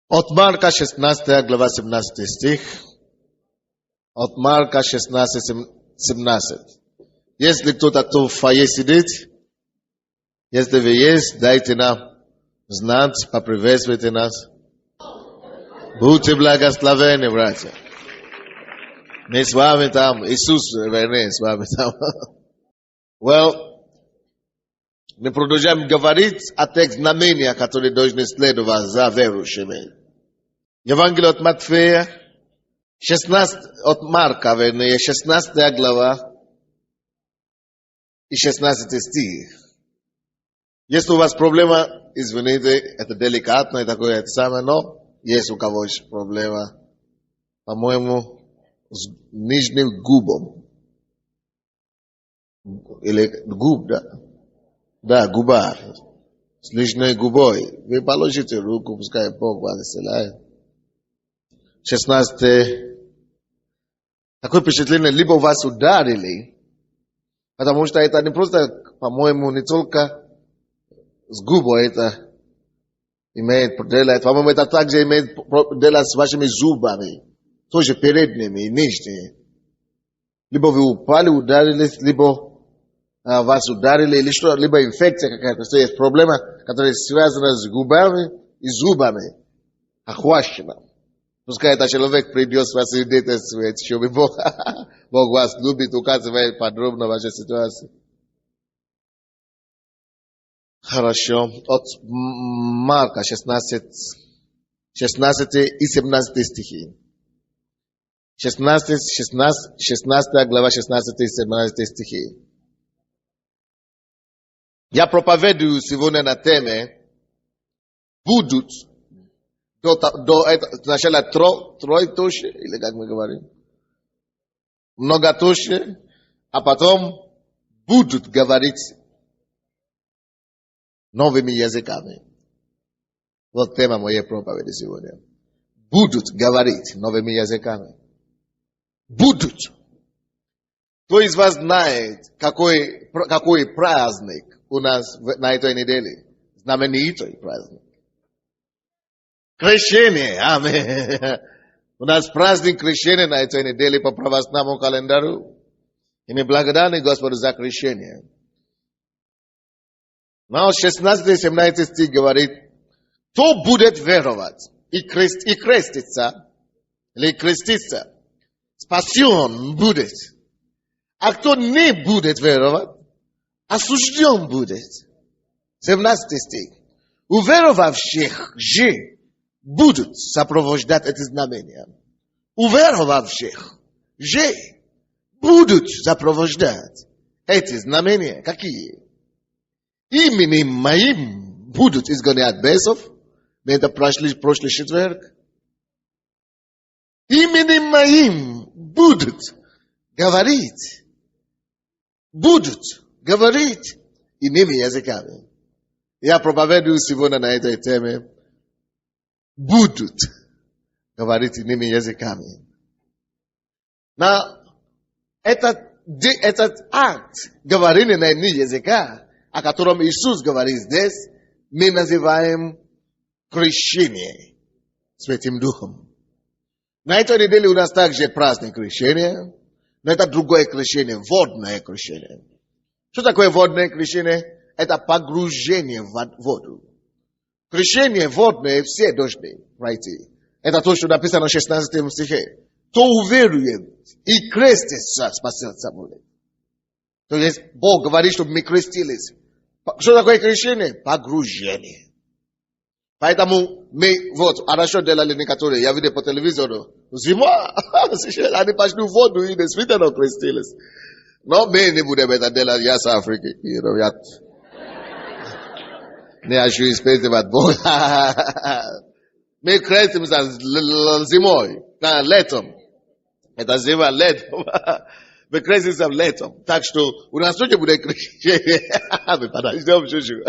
От Марка 16 глава 17 стих. От Марка 16-17. Если кто-то в фойе сидит, если вы есть, дайте нам знать, поприветствуйте нас. Будьте благословенны, братья. Мы с вами там, Иисус, вернее, с вами там. Мы продолжаем говорить о тех знамениях, которые должны следовать за верующими. Евангелие от Матфея, 16, от Марка, вернее, 16 глава и 16 стих. Если у вас проблема, извините, это деликатно и такое самое, но есть у кого еще проблема, по-моему, с нижним губом. Или губ, да? Да, губа. С нижней губой. Вы положите руку, пускай Бог вас исцеляет. 16. Такое впечатление, либо вас ударили, потому что это не просто, по-моему, не только с губой это имеет дело, по-моему, это также имеет дело с вашими зубами, тоже передними и нижними. Либо вы упали, ударились, либо вас ударили, или что, либо инфекция какая-то, что есть проблема, которая связана с губами и зубами, охвачена. Пускай этот человек придет свидетельствовать, чтобы Бог вас любит, указывает подробно вашей ситуации. Хорошо. От Марка 16 и 17 стихи. 16 глава 16 и 17 стихи. Я проповедую сегодня на теме «Будут». Сначала троеточие, или как мы говорим, многоточие, а потом будут говорить новыми языками. Вот тема моей проповеди сегодня. Будут говорить новыми языками. Будут. Кто из вас знает, какой праздник у нас на этой неделе? Знаменитый праздник. Крещение. Аминь. У нас праздник крещения на этой неделе по православному календарю. И мы благодарны Господу за крещение. Но 16-17 стих говорит, кто будет веровать и креститься, или креститься, спасен будет. А кто не будет веровать, осужден будет. 17 стих. Уверовавших же будут сопровождать эти знамения. Уверовавших же будут сопровождать эти знамения. Какие? Именем моим будут изгонять бесов. Мы это прошли прошлый четверг. Именем моим будут говорить. Будут говорить иными языками. Я проповедую сегодня на этой теме. Будут говорить иными языками. Но этот акт говорения на иные языка, о котором Иисус говорит здесь, мы называем крещение Святым Духом. На этой неделе у нас также праздник крещения, но это другое крещение, водное крещение. Что такое водное крещение? Это погружение в воду. Крещение водное все должны пройти. Это то, что написано в 16 стихе. Кто уверует и крестится, спасется будет. То есть Бог говорит, чтобы мы крестились. Что такое крещение? Погружение. Поэтому мы, хорошо делали некоторые, я видел по телевизору, зима, они пошли в воду и действительно крестились. Но мы не будем это делать, я с Африки. Не хочу испытывать Бога. Мы крестимся зимой, летом. Это зима, летом. Мы крестимся летом. Так что у нас тоже будет крещение. Мы подождем чуть-чуть.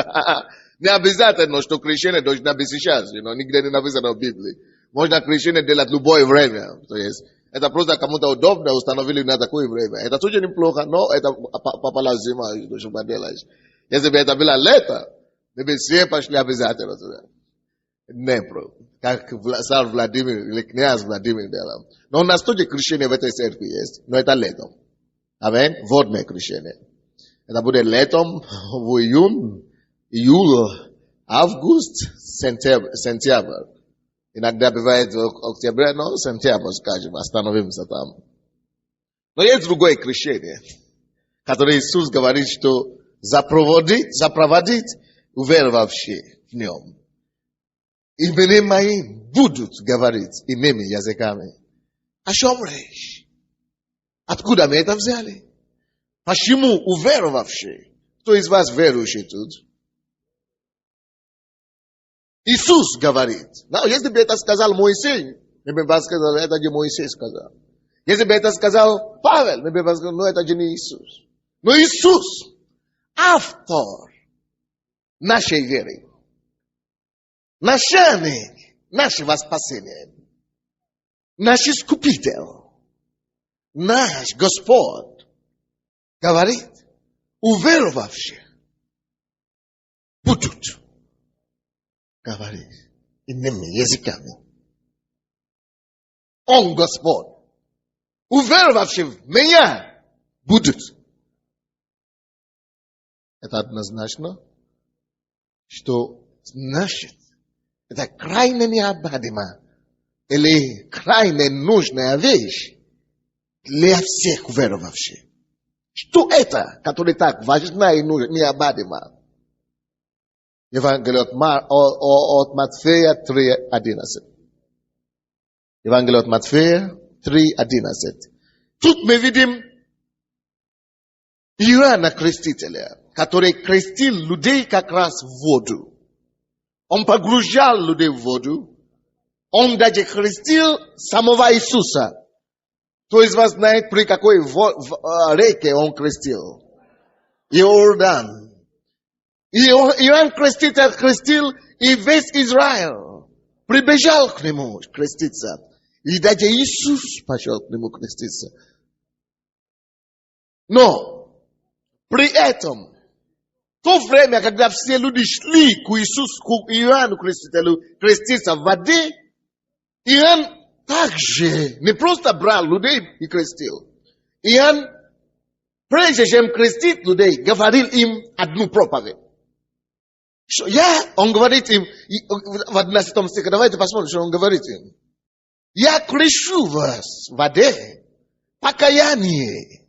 Не обязательно, что крещение должно быть сейчас. Нигде не написано в Библии. Можно крещение делать в любое время. То есть, это просто кому-то удобно установили на такое время. Это тоже неплохо, но это попала зима, что поделаешь. Если бы это было лето, мы бы все пошли обязательно туда. Днепро. Как царь Владимир или князь Владимир делал. Но у нас тоже крещение в этой церкви есть. Но это летом. Аминь. Водное крещение. Это будет летом, в июль, август, сентябрь. Иногда бывает октябрь, но сентябрь, скажем, остановимся там. Но есть другое крещение, которое Иисус говорит, что запроводить уверовавшие в нем. Имена мои будут говорить иными языками. О чем речь? Откуда мы это взяли? Почему уверовавшие? Кто из вас верующий тут? Иисус говорит. Но если бы это сказал Моисей, мы бы сказали, это не Моисей сказал. Если бы это сказал Павел, мы бы сказали, ну это же не Иисус. Но Иисус, автор нашей веры, начальник нашего спасения, наш Искупитель, наш Господь, говорит, уверовавшие будут говорить иными языками. Он Господь. Уверовавшие в меня будут. Это однозначно, что значит, это крайне необходимо или крайне нужная вещь для всех уверовавших. Что это, которое так важно и необходимо? Евангелие от Матфея 3:11. Евангелие от Матфея 3:11. Тут мы видим Иоанна Крестителя, который крестил людей как раз в воду. Он погружал людей в воду. Он даже крестил самого Иисуса. Кто из вас знает, при какой реке он крестил? Иордан. Иоанн Креститель крестил, и весь Израиль прибежал к нему креститься. И даже Иисус пошел к нему креститься. Но при этом, в то время, когда все люди шли к Иисусу, к Иоанну Крестителю креститься в воде, Иоанн также не просто брал людей и крестил. Иоанн, прежде чем крестить людей, говорил им одну проповедь. Он говорит им, в 11 стихе, давайте посмотрим, что он говорит им. Я крещу вас в воде, покаяние,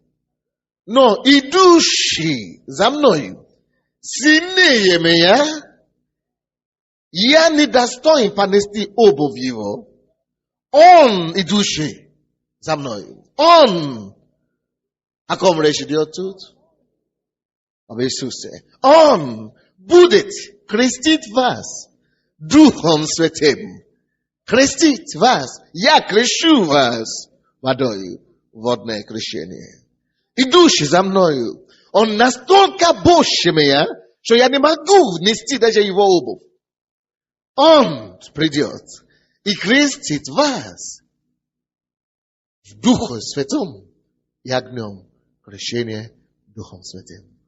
но идущий за мною сильнее меня, я не достоин понести обувь его. Он, идущий за мною, он, о ком речь идет тут? Об Иисусе. Он будет крестить вас Духом Святым. Крестить вас. Я крещу вас водою. Водное крещение. Идущий за мною. Он настолько больше меня, что я не могу нести даже его обувь. Он придет и крестит вас в Духе Святом и огнем. Крещение Духом Святым.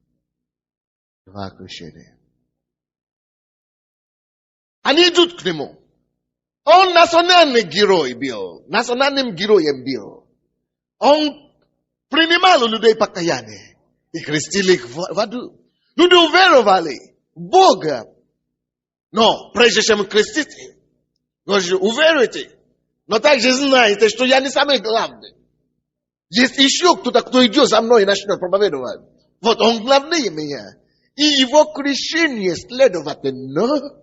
Два крещения. Они идут к нему. Он национальный герой был. Национальным героем был. Он принимал у людей покаяние и крестили их в воду. Люди уверовали в Бога. Но прежде чем крестить, уверуйте. Но также знаете, что я не самый главный. Есть еще кто-то, кто идет за мной и начнет проповедовать. Вот он главнее меня. И его крещение следовательно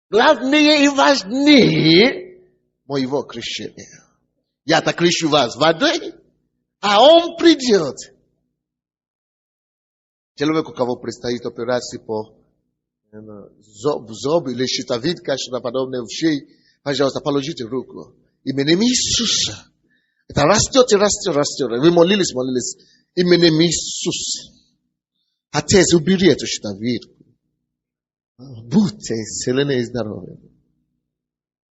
главнее и важнее моего крещения. Я-то крещу вас водой, а он придет. Человек, у кого предстоит операция по зуб или щитовидка, что-то подобное в шее, пожалуйста, положите руку. Именем Иисуса. Это растет и растет, растет. Вы молились. Именем Иисуса. Отец, убери эту щитовидку. Будьте исцелены и здоровы.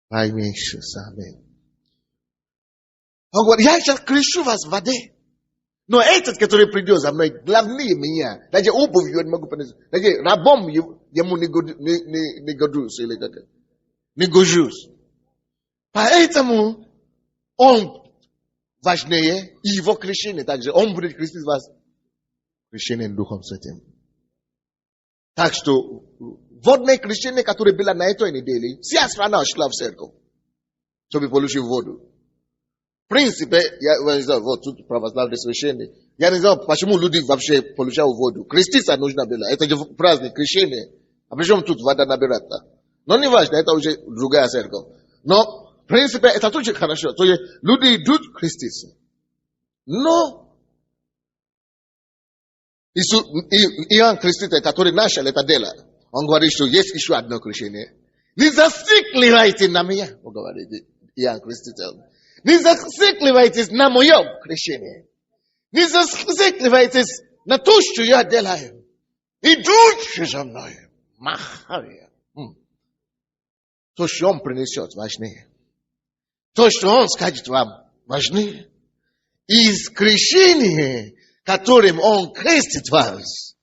Во имя Иисуса. Аминь. Он говорит, я сейчас крещу вас в воде. Но этот, который придет за мной, главнее меня. Даже обувь я не могу понять. Даже рабом ему не годусь или как. Не гожусь. Поэтому он важнее, и его крещение также. Он будет крестить вас крещением Духом Святым. Так что водное крещение, которое было на этой неделе, вся страна шла в церковь, чтобы получить воду. В принципе, я не знаю, вот тут православное священник. Я не знаю, почему люди вообще получают воду. Креститься нужно было. Это же праздник крещения. А причем тут вода набираться? Но не важно, это уже другая церковь. Но, в принципе, это тоже хорошо. То есть люди идут креститься. Но Иоанн Креститель, который начал это дело, он говорит, что есть еще одно крещение. Не зацикливайте на меня, он говорит, Иоанн Креститель. Не зацикливайтесь на моем крещении. Не зацикливайтесь на то, что я делаю. Идите за мной. Махария. То, что он принесет, важнее. То, что он скажет вам, важнее. Из крещения, которым он крестит вас,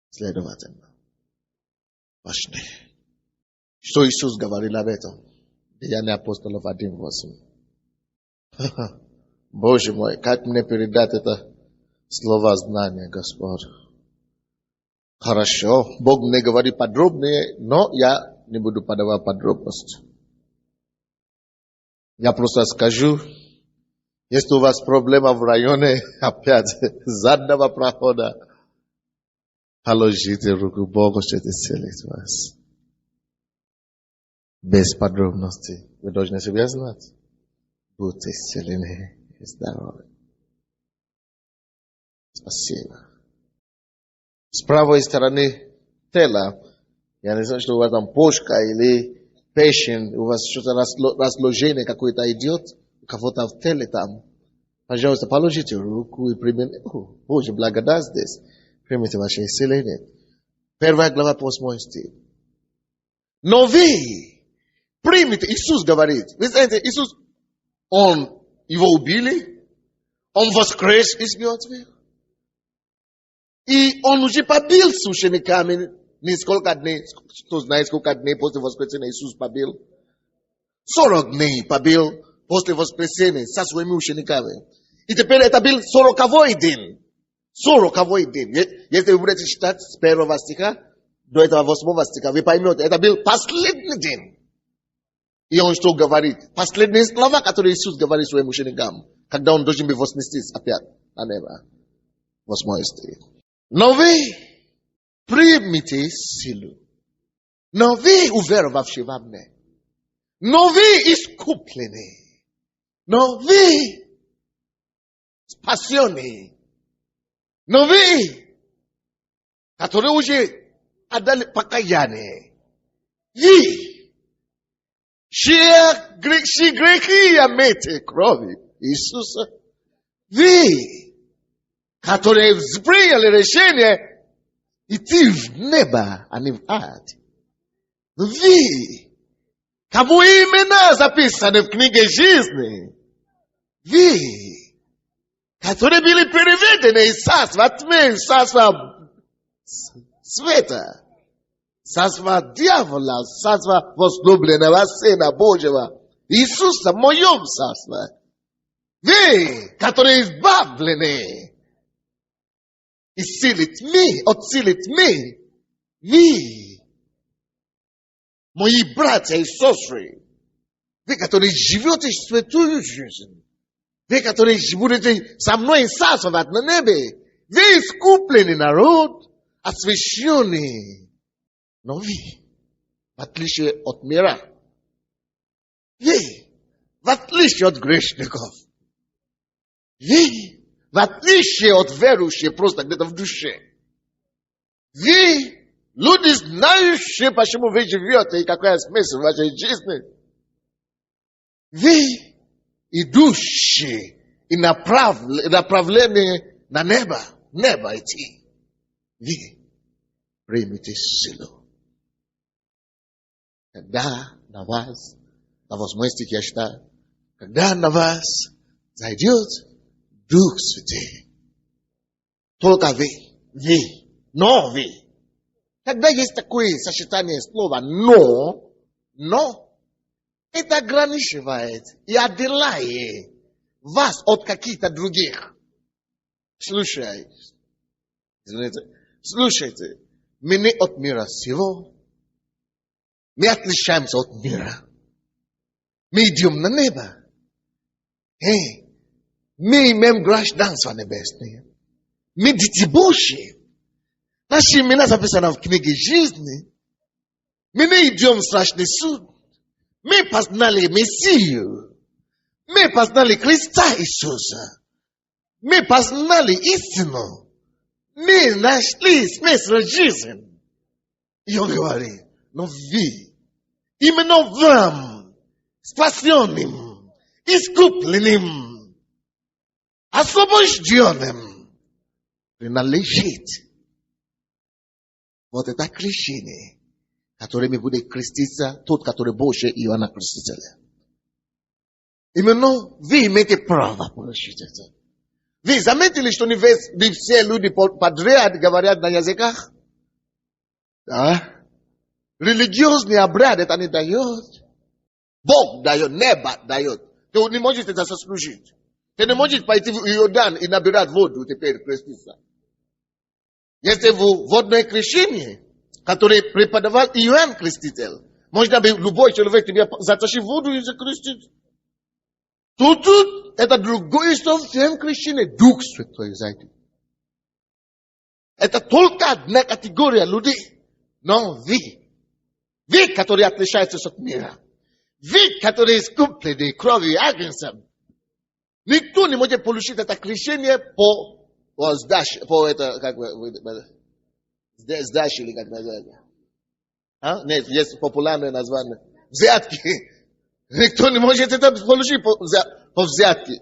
следовательно, важнее. Что Иисус говорил об этом? Деяния апостолов 1:8. Боже мой, как мне передать это слово знания, Господь? Хорошо, Бог мне говорит подробнее, но я не буду подавать подробности. Я просто скажу, если у вас проблема в районе, опять, заднего прохода, положите руку Богу, что исцелит вас. Без подробностей. Вы должны себя знать. Будьте исцелены и здоровы. Спасибо. С правой стороны тела, я не знаю, что у вас там почка или печень, у вас что-то разложение какое-то идет, у кого-то в теле там. Пожалуйста, положите руку и примите. Боже, благодать здесь. Примите ваше исцеление. 1 глава 8 стих. Но вы примите, Иисус говорит. Вы знаете, Иисус, его убили, он воскрес из мертвых. И он уже побил с учениками несколько дней, кто знает, сколько дней после воскресения Иисус побил. 40 дней побил после воскресения со своими учениками. И теперь это был 40-й день. 40-й день. Если вы будете читать с 1 стиха до этого 8 стиха, вы поймете, это был последний день. И он что говорит? Последние слова, которые Иисус говорит своим ученикам, когда он должен быть вознестись опять на небо. 8 стих. Но вы примите силу. Но вы уверовавшие во мне. Но вы искуплены. Но вы спасенные. Но вы, которые уже отдали покаяние. Вы, чьи грехи омыты кровью Иисуса. Вы, которые приняли решение идти в небо, а не в ад. Вы, кому имена записаны в книге жизни. Вы, которые были переведены из царства тьмы, из царства света, царства дьявола, царства возлюбленного Сына Божьего, Иисуса в моем царстве. Вы, которые избавлены из силы тьмы, от силы тьмы, вы, мои братья и сестры, вы, которые живете святую жизнь, вы, которые будете со мной царствовать на небе, вы искупленный народ, освященный. Но вы, в отличие от мира, вы, в отличие от грешников, вы, в отличие от верующих просто где-то в душе, вы, люди, знающие, почему вы живете и какой смысл в вашей жизни, вы, идущие и направленные на небо идти, вы примите силу. Когда на вас, на 8 стих я считаю, когда на вас зайдет Дух Святый. Только вы. Вы. Но вы. Когда есть такое сочетание слова но, это ограничивает и отделяет вас от каких-то других. Слушайте. Слушайте. Мы не от мира сего. Мы отличаемся от мира. Мы идем на небо. Мы имеем гражданство небесное. Мы дети Божьи. Наши имена записаны в книге жизни. Мы не идем в страшный суд. Мы познали Мессию. Мы познали Христа Иисуса. Мы познали истину. Мы нашли смысл жизни. И он говорит, но вы, именно вам, спасенным, искупленным, освобожденным, принадлежит вот это крещение, которыми будет креститься тот, который больше Иоанна Крестителя. Именно вы имеете право получить это. Вы заметили, что не все люди подряд говорят на языках? Да? Религиозный обряд это не дает. Бог дает, небо дает. Ты не можешь это заслужить. Ты не можешь пойти в Иордан и набирать воду теперь креститься. Если водное крещение, которое преподавал Иоанн Креститель, можно бы любой человек тебе затащить в воду и закрестить. Тут это другое совсем крещение. Дух Святой зайдет. Это только одна категория людей. Но вы, которые отличаются от мира, вы, которые искуплены кровью агнца, никто не может получить это крещение по это, как сдачи или как называется. Нет, есть популярное название. Взятки. Никто не может это получить по взятке.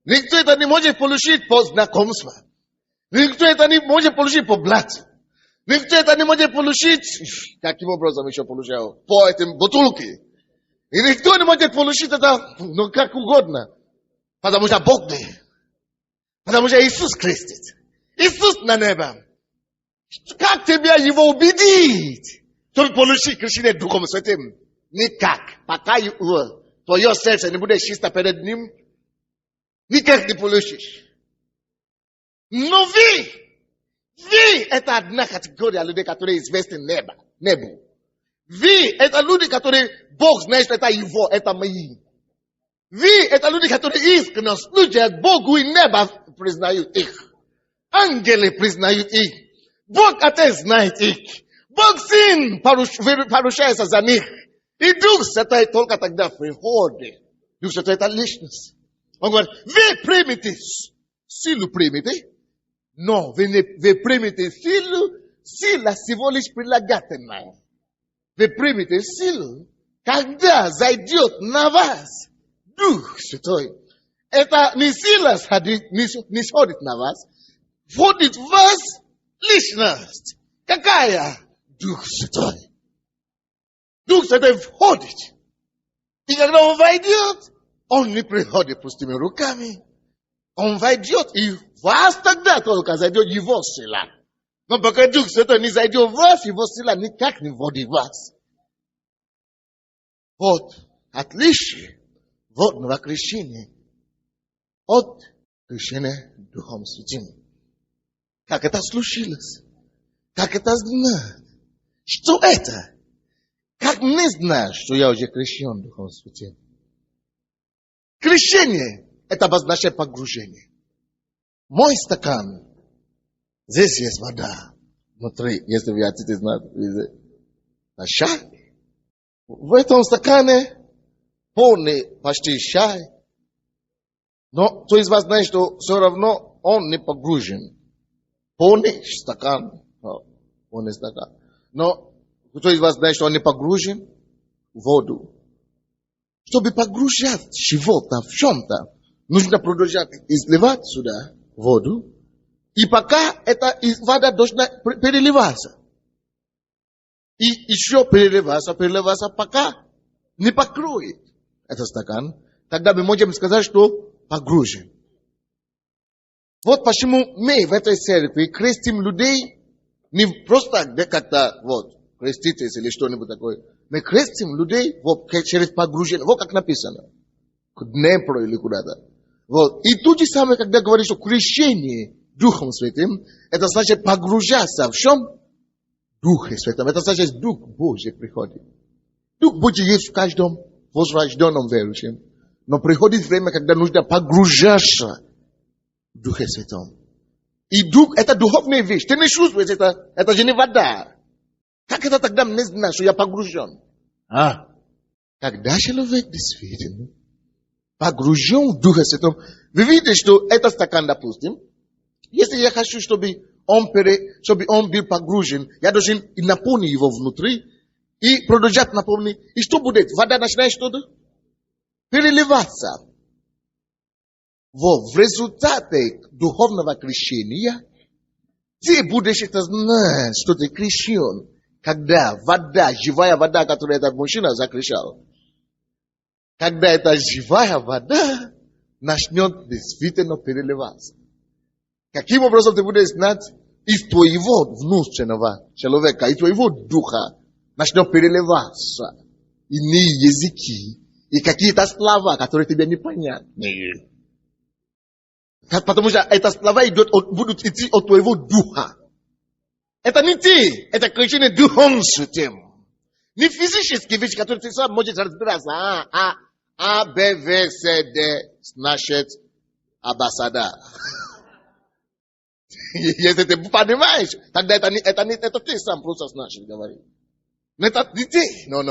Никто это не может получить по знакомству. Никто это не может получить по блату. Никто это не может получить, каким образом еще получал, по этим бутылке. И никто не может получить это, ну, как угодно. Потому что Бог не. Потому что Иисус крестит. Иисус на небо. Как тебя его убедить? Чтобы получить крещение Духом Святым? Никак. Пока твое сердце не будет чисто перед Ним, никак не получишь. Но вы, это одна категория людей, которые известны небу. Вы, это люди, которые Бог знает, что это его, это мои. Вы, это люди, которые искренне служат Богу и небо признают их. Ангелы признают их. Бог Отец знает их. Бог Сын поручается за них. И Дух Святой только тогда приходит. Дух Святой это личность. Он говорит, вы примете силу, примете, но вы примете силу, сила всего лишь прилагательная. Вы примете силу, когда зайдет на вас Дух Святой. Это не сила не сходит на вас, входит в вас личность. Какая? Дух Святой. Дух Святой входит. И когда он войдет, он не приходит пустыми руками. Он войдет, и в вас тогда только зайдет его сила. Но пока Дух Святой не зайдет в вас, его сила никак не вводит в вас. Вот отличие водного крещения от крещения Духом Святым. Как это случилось? Как это знать? Что это? Как не знаешь, что я уже крещен Духом Святым? Крещение – это обозначает погружение. Мой стакан, здесь есть вода. Внутри, если вы хотите знать, чай. В этом стакане полный почти чай. Но кто из вас знает, что все равно он не погружен. Полный стакан. Полный стакан. Но кто из вас знает, что он не погружен в воду. Чтобы погружать чего-то в чем-то, нужно продолжать изливать сюда воду. И пока эта вода должна переливаться. И еще переливаться, пока не покроет этот стакан. Тогда мы можем сказать, что погружен. Вот почему мы в этой церкви крестим людей не просто как-то вот креститесь или что-нибудь такое. Мы крестим людей вот через погружение. Вот как написано. К Днепру или куда-то. Вот. И то же самое, когда говоришь о крещении Духом Святым, это значит погружаться в чем? Духе Святом. Это значит Дух Божий приходит. Дух Божий есть в каждом возрожденном верующем. Но приходит время, когда нужно погружаться в Духе Святом. И Дух, это духовная вещь. Ты не чувствуешь это же не вода. Как это тогда не знаешь, что я погружен? Когда человек действительно погружен в Духа Святого, вы видите, что это стакан, допустим, если я хочу, чтобы он был погружен, я должен наполнить его внутри и продолжать наполнить. И что будет? Вода начинает что-то переливаться. В результате духовного крещения ты будешь это знать, что ты крещен, когда вода, живая вода, которую этот мужчина закричал, когда эта живая вода начнет действительно переливаться. Каким образом ты будешь знать? Из твоего внутреннего человека, из твоего духа начнет переливаться иные языки и какие-то слова, которые тебе непонятны. Потому что эти слова будут идти от твоего духа. Это не ты, это крещение Духом Святым. Не физические вещи, которые ты сам можешь разбираться. А, Б, В, С, Д, значит, абасада. Если ты понимаешь, тогда это ты сам просто значит говорить. Но это не ты. No.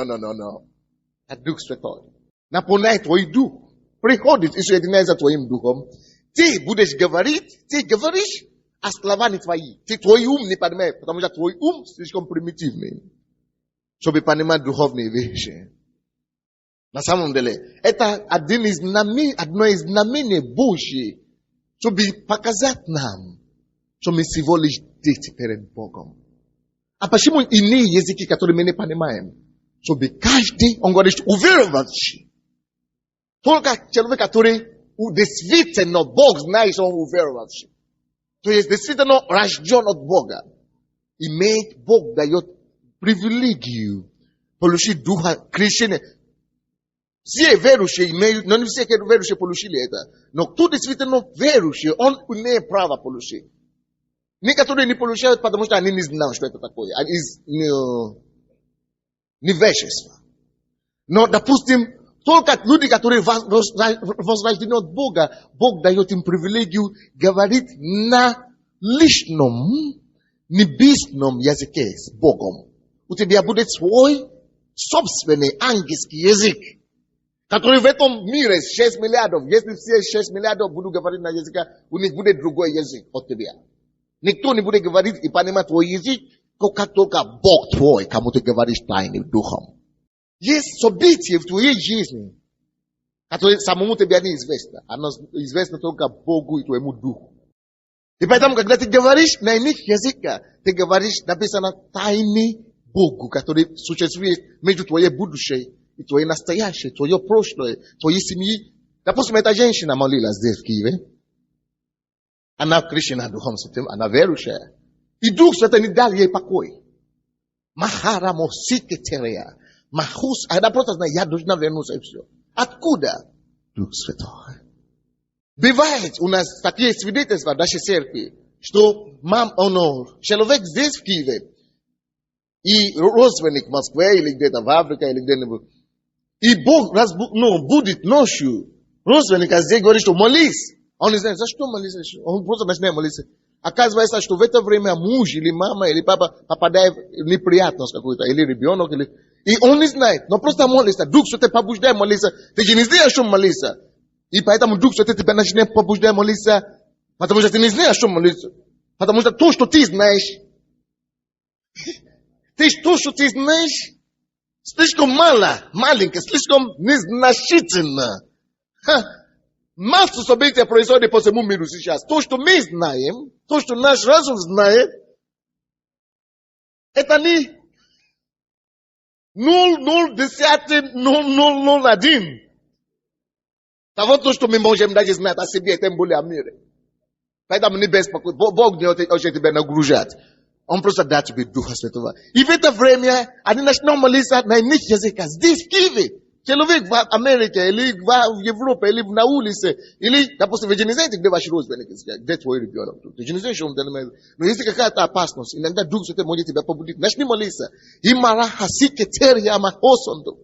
Это Дух Святой. Наполняет твой дух. Приходит и соединяется твоим духом. Ты будешь говорить, ты говоришь, а слова не твои. Ты твой ум не понимаешь, потому что твой ум слишком примитивный, чтобы понимать духовные вещи. На самом деле, это одно из знамений Божьих, чтобы показать нам, что мы всего лишь дети перед Богом. А почему иные языки, которые мы не понимаем? Чтобы каждый, он говорит, уверовавший. Только человек, который действительно Бог знает, что он уверовавший. То есть действительно рожден от Бога. Имеет, Бог дает привилегию получить духа крещения. Все верующие имеют, но не все верующие получили это. Но кто действительно верующий, он имеет право получить. Некоторые не получают, потому что они не знают, что это такое. Из невежества. Но, допустим, только люди, которые возрождены от Бога, Бог дает им привилегию говорить на личном, небесном языке с Богом. У тебя будет свой собственный ангельский язык, который в этом мире 6 миллиардов. Если все 6 миллиардов будут говорить на языке, у них будет другой язык от тебя. Никто не будет говорить и понимать твой язык, как только Бог твой, кому ты говоришь тайным духом. Есть события в твоей жизни, которые самому тебе не известно. Оно известно только Богу и твоему духу. И поэтому, когда ты говоришь на иных языках, ты говоришь, написано, тайный Богу, который существует между твоей будущей и твоей настоящей, твое прошлое, твоей семьи. Допустим, эта женщина молилась здесь, в Киеве. Она крещена Духом Святым, она верующая. И Дух Святой не дал ей покой. Махара мосикетерия. Махус, она просто знает, я должна вернуться и все. Откуда? Дух Святой. Бывает у нас такие свидетельства в нашей церкви, что человек здесь в Киеве, и родственник в Москве, или где-то в Африке, или где-нибудь, и Бог будет ночью, родственника здесь говорит, что молись. Он не знает, за что молиться, он просто начинает молиться. Оказывается, что в это время муж или мама или папа попадает в неприятность какую-то, или ребенок, и он не знает, но просто молится. Дух Святой побуждает молиться. Ты же не знаешь, что молиться. И поэтому Дух Святой тебя начинает побуждать молиться, потому что ты не знаешь, что молиться. Потому что то, что ты знаешь, слишком маленькое, слишком незначительно. Массу событий происходит по всему миру сейчас. То, что мы знаем, то, что наш разум знает, это не 0,00001. Того, то, что мы можем даже знать о себе, тем более о мире. Поэтому не беспокойся. Бог не очень тебя нагружает. Он просто дает тебе Духа Святого. И в это время они начнут молиться на иных языках. Здесь, в Киеве. Человек в Америке, или в Европе, или на улице, или, допустим, вы же не знаете, где ваш родственник, где твой ребенок. Ты же не знаешь, что он делает. Но если какая-то опасность, иногда Дух Святой может тебя побудить. Начни молиться. Имара хасике терья махосонду.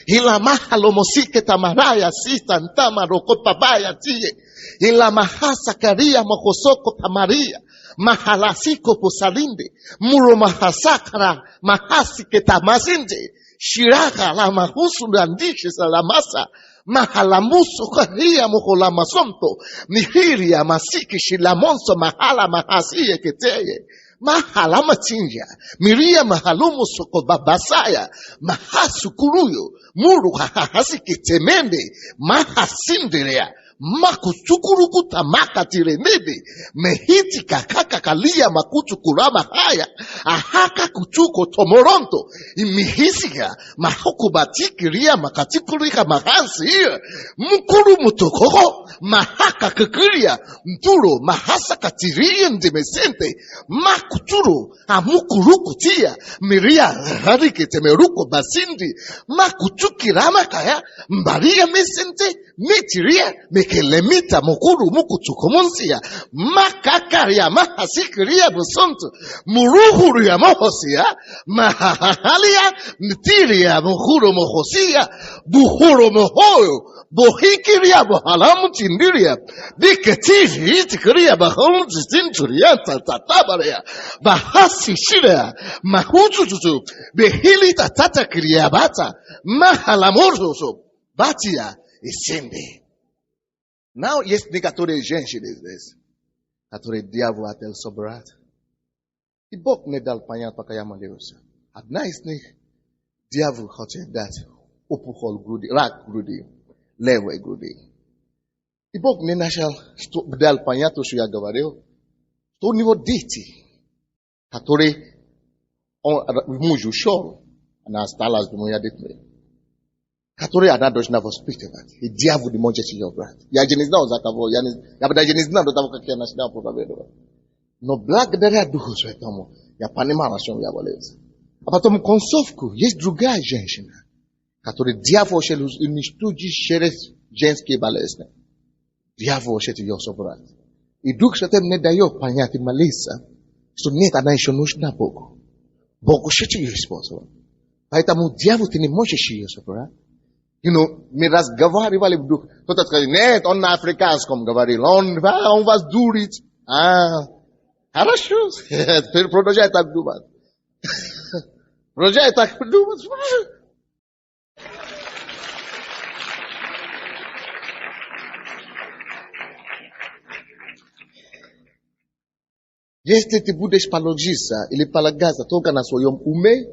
Ilama halomosike tamaraya sitan tamaroko pabaya tie. Ilama hasakaria mohosoko tamaria. Mahalasiko posalinde. Muro mahasakara mahasike tamasinde. Shiraka la mahusu landishe salamasa. Mahalamuso karia moholamasonto. Mihiria masiki shilamonso mahala mahasiye keteye. Mahala machinja, miria mahalumu soko babasaya, mahasukuruyo, muru hahasi kitemende, mahasinderea, makuchukurukuta makatirenebe, mehiti kakaka kalia makuchukurama haya, ahaka kuchuko tomoronto, imihisiga, mahukubatiki ria makatikurika mahansi here, mukuru mutokoko, mahaka kukuria, mturo mahasa katiria ndemesente, makuturo, amukurukutia, miria harike temeruko basindi, makuchuki ramakaya, mbaria mesente, metiria, mekelemita mukuru mukuchukomonsia, makakaria mahasikiria busonto, muruhuria mohosia, mahahalia, mtiria mukuru mohosia, buhuro mohoyo, bohikiria bohalamu tindiria, diketiri itikaria bahamu tinturia tatabaria, bahasi shirea, mahututu, behili tatata kriabata, mahalamorso, batia, isende. Now, есть некоторые женщины здесь, которые дьявол отдал собрать. И Бог мне дал понять, пока я молился. Одна из них, дьявол хотел дать опухоль груди, рак груди, левой груди. И Бог мне дал понять то, что я говорил, что у него дети, которые муж ушел, она осталась с двумя детьми, которые она должна воспитывать. И дьявол не может ее брать. Я же не знал за кого, я даже не знал до того, как я начинал проповедовать. Но благодаря Духу Святому я понимал, о чем я молился. А потом концовку, есть другая женщина, которая дьявол хочет уничтожить через женские болезни. Дьявол хочет ее собрать. И Дух Святой мне дает понять и молиться, что нет, она еще нужна Богу. Бог хочет ее использовать. Поэтому дьявол ты не можешь ее собрать. Мы разговаривали в Духе. Кто-то сказал, нет, он на африканском говорил, он вас дурит. Хорошо, теперь продолжай так думать. Продолжай так думать. Если ты будешь положиться или полагаться только на своем уме,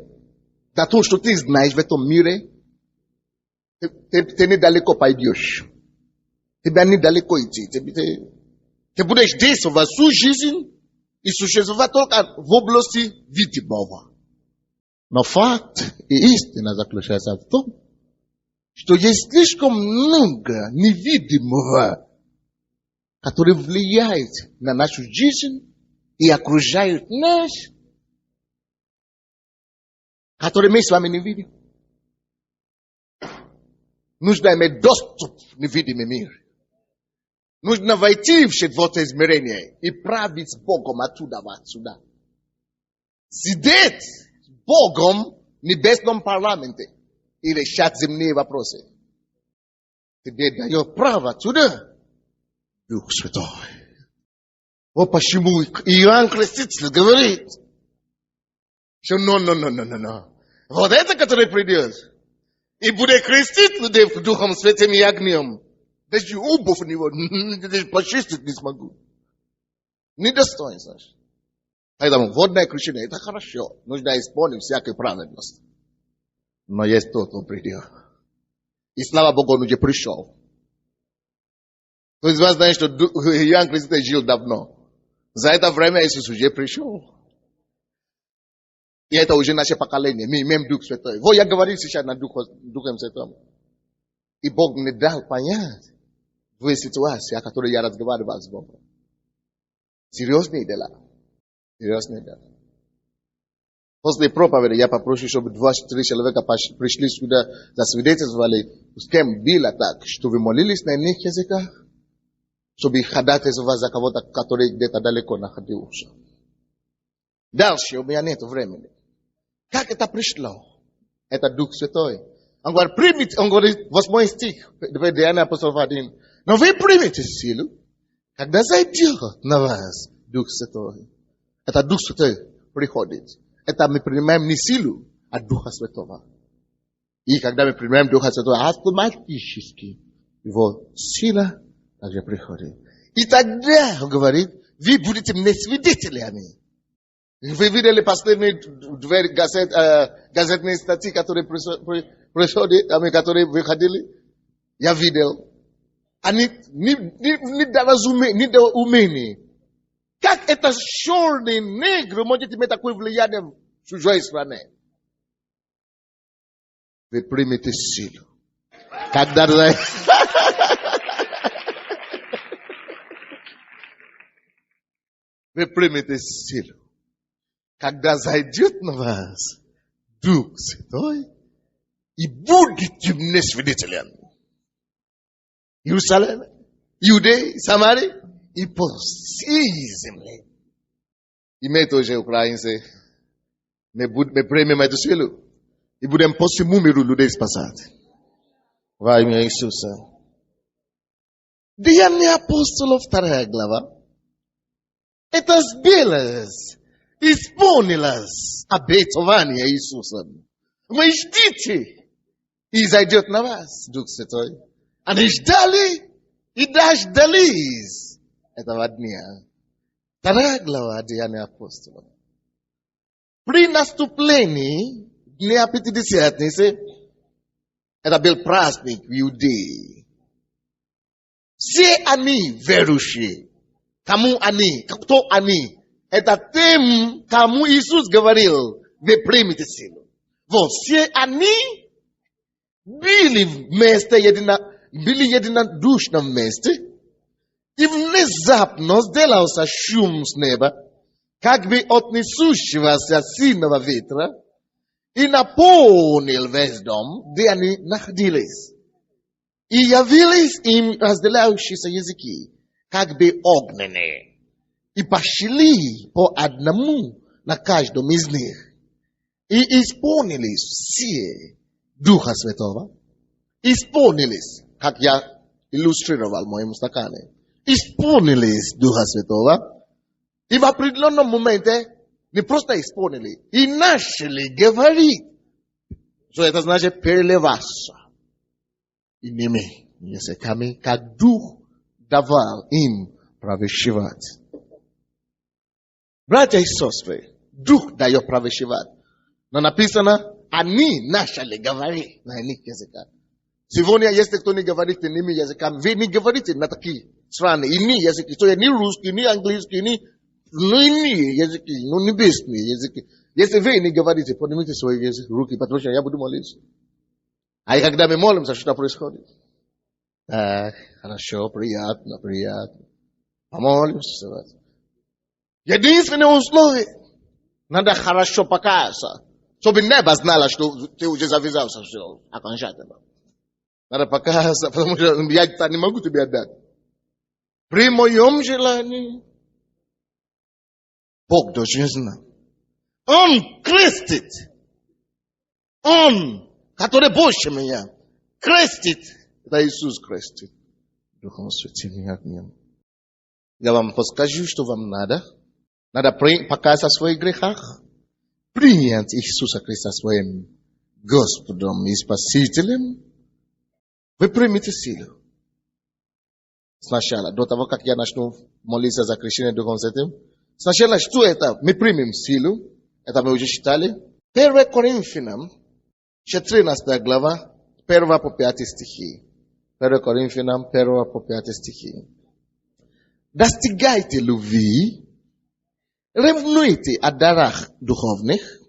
на то, что ты знаешь в этом мире, ты недалеко пойдешь. Тебя недалеко идти. Ты будешь действовать всю жизнь и существовать только в области видимого. Но факт и истина заключается в том, что есть слишком много невидимого, который влияет на нашу жизнь и окружает нас, который мы с вами не видим. Нужно иметь доступ в невидимый мир. Нужно войти в четвертое измерение и править с Богом оттуда в отсюда. Сидеть с Богом в небесном парламенте и решать земные вопросы. Тебе дает право отсюда Дух Святой. Вот почему Иоанн Креститель говорит, что но. Вот это, который придет, и будет крестить людей Духом Святым и огнем. Даже обувь у него, даже почистить не смогу. Недостоин, знаешь. Поэтому водное крещение, это хорошо. Нужно исполнить всякую праведность. Но есть тот, кто придет. И слава Богу, он уже пришел. Кто из вас знает, что Иоанн Креститель жил давно? За это время Иисус уже пришел. И это уже наше поколение. Мы имеем Дух Святой. Вот я говорю сейчас на Духом Святом. И Бог мне дал понять в ситуации, о которой я разговаривал с Богом. Серьезный дела. Серьезный дела. После проповеди я попрошу, чтобы 2-3 человека пришли сюда, засвидетельствовали, с кем был так, что вы молились на иных языках, чтобы ходатайствовать за кого-то, который где-то далеко находился. Дальше у меня нет времени. Как это пришло? Это Дух Святой. Он говорит, примите, он говорит, 8 стих, Деяния апостолов 1. Но вы примете силу, когда зайдет на вас Дух Святой. Это Дух Святой приходит. Это мы принимаем не силу, а Духа Святого. И когда мы принимаем Духа Святого, автоматически его сила также приходит. И тогда, он говорит, вы будете мне свидетелями. Вы видели последние 2 газетные статьи, которые выходили? Я видел. Они не до умения. Как это черный негр может иметь такое влияние в чужой стране? Вы примете силу. Когда вы примете силу. Когда зайдет на вас Дух Святой, и будете мне свидетелями. Иерусалим, Иудеи, Самарии и по всей земле. И мы тоже, украинцы, мы примем эту силу. И будем по всему миру людей спасать. Во имя Иисуса. Деяния апостолов 2 глава. Это сбилось. Исполнилось обетование Иисуса. Вы ждите, и зайдет на вас Дух Святой. Они ждали и дождались этого дня. 2 глава Деяния апостолов. При наступлении Дня Пятидесятницы, это был праздник в Иудее. Все они верующие. Кому они? Кто они? Это тем, кому Иисус говорил, вы примете силу. Вот все они были вместе, были единодушно вместе, и внезапно сделался шум с неба, как бы от несущегося сильного ветра, и наполнил весь дом, где они находились. И явились им разделяющиеся языки, как бы огненные. И пошли по одному на каждом из них. И исполнились все Духа Святого. Исполнились, как я иллюстрировал в моем стакане. Исполнились Духа Святого. И в определенном моменте не просто исполнили, и начали говорить. Что это значит переливаться иными языками, как Дух давал им провещевать. Братья и сестры, Дух дает провещевать. Но написано, они начали говорить на иных языках. Сегодня, если кто не говорит иными языками, вы не говорите на такие страны, иные языки. То есть ни русский, ни английский, ни иные языки, небесные языки. Если вы не говорите, поднимите свои руки, потому что я буду молиться. А когда мы молимся, что происходит? Так, хорошо, приятно. Помолимся. Единственное условие, надо хорошо покаяться, чтобы небо знало, что ты уже завязался все окончательно. Надо покаяться, потому что я не могу тебе отдать. При моем желании Бог должен знать. Он крестит. Он, который больше меня, крестит. Это Иисус крестит. Духом Святым и огнем. Я вам подскажу, что вам надо. Надо покаяться в своих грехах. Принять Иисуса Христа своим Господом и Спасителем. Вы примите силу. Сначала, до того, как я начну молиться за крещение Духом Святым. Сначала, что это? Мы примем силу. Это мы уже читали. 1 Коринфянам, 14 глава, 1 по 5 стихи. 1 Коринфянам, 1 по 5 стихи. Достигайте любви, ревнуйте о дарах духовных,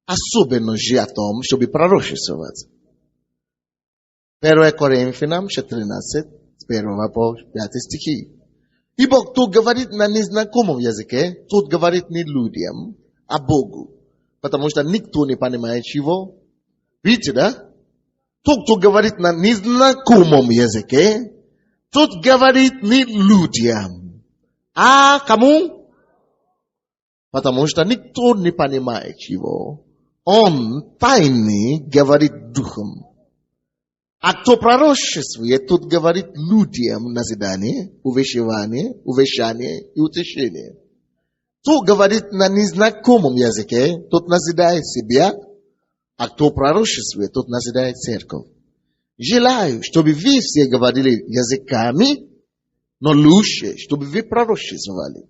особенно же о том, чтобы пророчествовать. 1 Коринфянам 14, с 1 по 5 стихи. Ибо кто говорит на незнакомом языке, тот говорит не людям, а Богу. Потому что никто не понимает его. Видите, да? Тот, кто говорит на незнакомом языке, тот говорит не людям, а кому? Потому что никто не понимает его. Он тайный говорит духом. А кто пророчествует, тот говорит людям назидание, увещание и утешение. Кто говорит на незнакомом языке, тот назидает себя, а кто пророчествует, тот назидает церковь. Желаю, чтобы вы все говорили языками, но лучше, чтобы вы пророчествовали.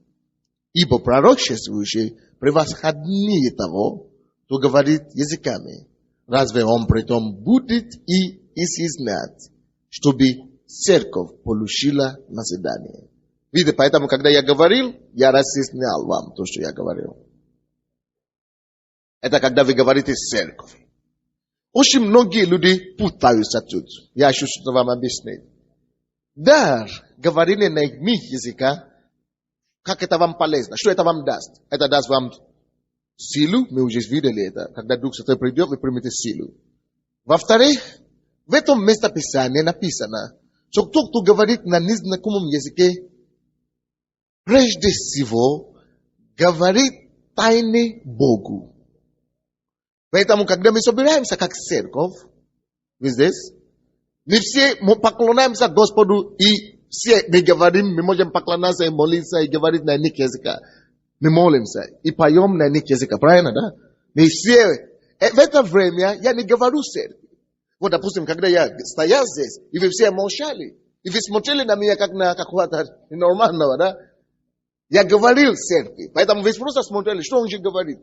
Ибо пророчествующий превосходнее того, кто говорит языками. Разве он при том будет и изъяснять, чтобы церковь получила назидание? Видите, поэтому, когда я говорил, я разъяснял вам то, что я говорил. Это когда вы говорите церковь. Очень многие люди путаются тут. Я хочу что-то вам объяснить. Дар говорили на их языка, как это вам полезно, что это вам даст? Это даст вам силу, мы уже видели это. Когда Дух Святой придет, вы примете силу. Во-вторых, в этом местописании написано, что тот, кто говорит на незнакомом языке, прежде всего говорит тайны Богу. Поэтому, когда мы собираемся как церковь, вы здесь, мы все поклоняемся Господу, и все мы говорим, мы можем поклоняться и молиться, и говорить на иных языках. Мы молимся и поем на иных языках, правильно, да? Мы все, в это время я не говорю церкви. Вот, допустим, когда я стоял здесь, и вы все молчали, и вы смотрели на меня как на какого-то ненормального, да? Я говорил церкви, поэтому вы просто смотрели, что он же говорит.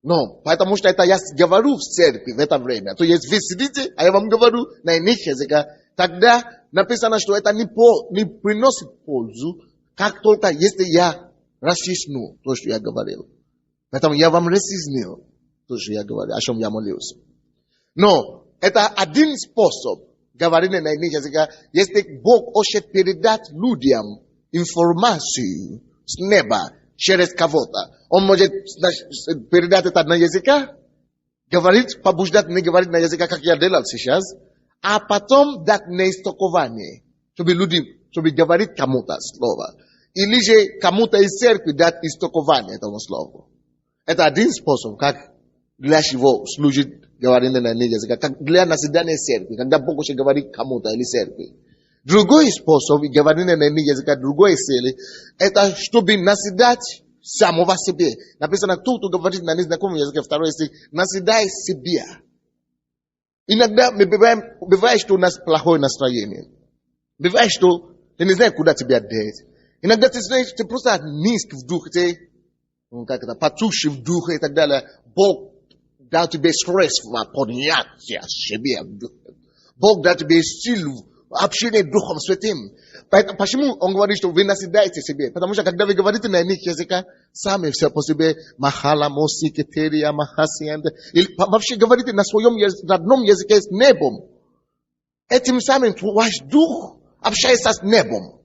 Но, потому что это я говорю в церкви в это время. То есть вы сидите, а я вам говорю на иных языках. Тогда написано, что это не приносит пользу, как только если я разъясню то, что я говорил. Поэтому я вам разъяснил то, что я говорил, о чем я молился. Но это один способ говорить на иных языках, если Бог хочет передать людям информацию с неба через кого-то. Он может передать это на языка, говорить, побуждать не говорить на языка, как я делал сейчас, а потом дать неистолкование, чтобы говорить кому-то слово. Или же кому-то из церкви дать истолкование этого слова. Это один способ, как для чего служит говорение на языка, как для назидания церкви, когда Бог хочет говорить кому-то или церкви. Другой способ говорения на языка, другой цели, это чтобы назидать самого себе. Написано, кто говорит на незнакомом языке, второй стих, назидай себя. Иногда бывает, что у нас плохое настроение. Бывает, что ты не знаешь, куда тебя деть. Иногда ты знаешь, ты просто низкий в духе, потухший в духе и так далее. Бог дал тебе средства подняться себе в духе. Бог дал тебе силу общение Духом Святым. Поэтому, почему он говорит, что вы назидаете себе? Потому что, когда вы говорите на иных языках, сами все по себе, махала, моси, кетерия, махасиенда, или вообще говорите на своем родном языке с небом. Этим самым ваш дух общается с небом.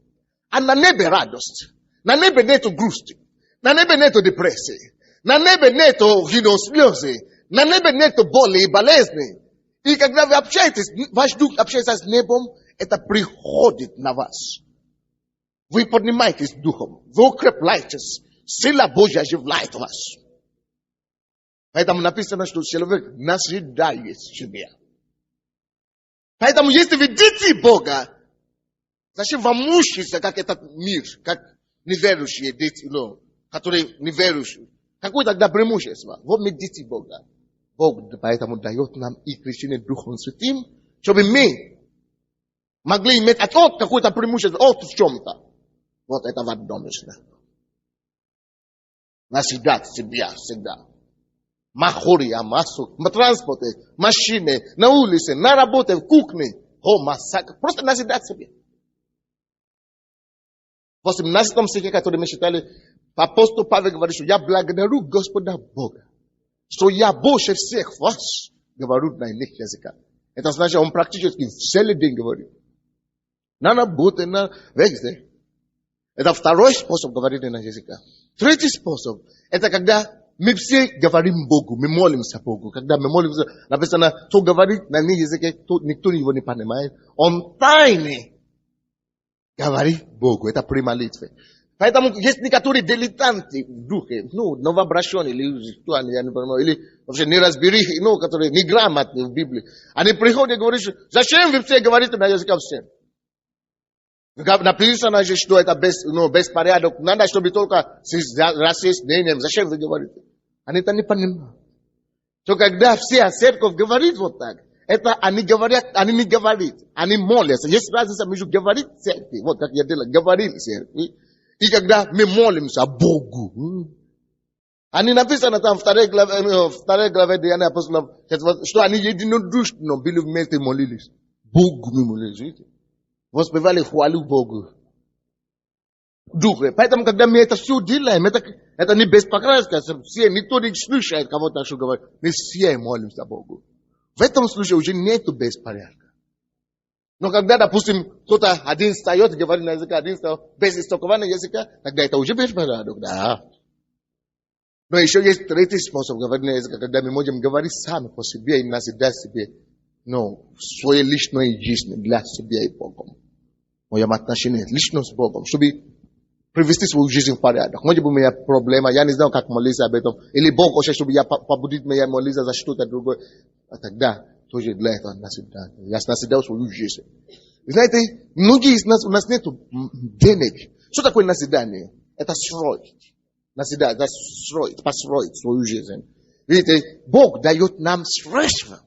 А на небе радость. На небе нету грусти. На небе нету депрессии. На небе нету слезы. На небе нету боли и болезни. И когда вы общаетесь, ваш дух общается с небом, это приходит на вас. Вы поднимаетесь духом. Вы укрепляетесь. Сила Божья оживляет вас. Поэтому написано, что человек назидает себя. Поэтому если вы дети Бога, зачем вам мучиться, как этот мир, как неверующие дети, которые неверующие? Какое тогда преимущество? Вот мы дети Бога. Бог поэтому дает нам и крещение Духом Святым, чтобы мы могли иметь какое-то преимущество, в чем-то. Вот это в одном из них. Назидать себя всегда. Махория, массу, на транспорте, машине, на улице, на работе, в кухне. Просто назидать себе. В 18 стихе, который мы читали, апостол Павел говорит, что я благодарю Господа Бога, что я больше всех вас говорю на иных языках. Это значит, он практически целый день говорит. На работе, везде. Это второй способ говорить на языках. Третий способ, это когда мы все говорим Богу, мы молимся Богу. Когда мы молимся, написано, кто говорит на языке, никто его не понимает. Он тайный говорит Богу. Это при молитве. Поэтому есть некоторые дилетанты в духе, новообращенные, или что они, я не понимаю, или вообще не разбери, которые неграмотные в Библии. Они приходят и говорят, зачем вы все говорите на языках всем? Написано же, что это беспорядок. Надо, чтобы только с расистным. Зачем вы говорите? Они это не понимают. То когда вся церковь говорит вот так, это они говорят, они не говорят, они молятся. Есть разница между говорить церкви, вот как я делаю, говорить церкви, и когда мы молимся Богу. Они написано там в второй главе Деяния апостолов, что они единодушно были вместе молились. Богу мы молились, видите? Воспевали хвалу Богу. Духе. Поэтому, когда мы это все делаем, это не беспокойство, все, никто не слушает кого-то, что говорит. Мы все молимся Богу. В этом случае уже нету беспорядка. Но когда, допустим, кто-то один встает и говорит на языке, один встает без истолкования языка, тогда это уже беспорядок, да. Но еще есть третий способ говорить на языке, когда мы можем говорить сами по себе и назидать себе, в своей личной жизни для себя и Богом. В моем отношении лично с Богом, чтобы привести свою жизнь в порядок. Может быть, у меня проблема, я не знаю, как молиться об этом. Или Бог хочет, чтобы я побудит меня молиться за что-то другое. А тогда тоже для этого назидать. Я назидал свою жизнь. Вы знаете, многие из нас, у нас нет денег. Что такое назидание? Это строить. Назидать, это строить, построить свою жизнь. Видите, Бог дает нам средства.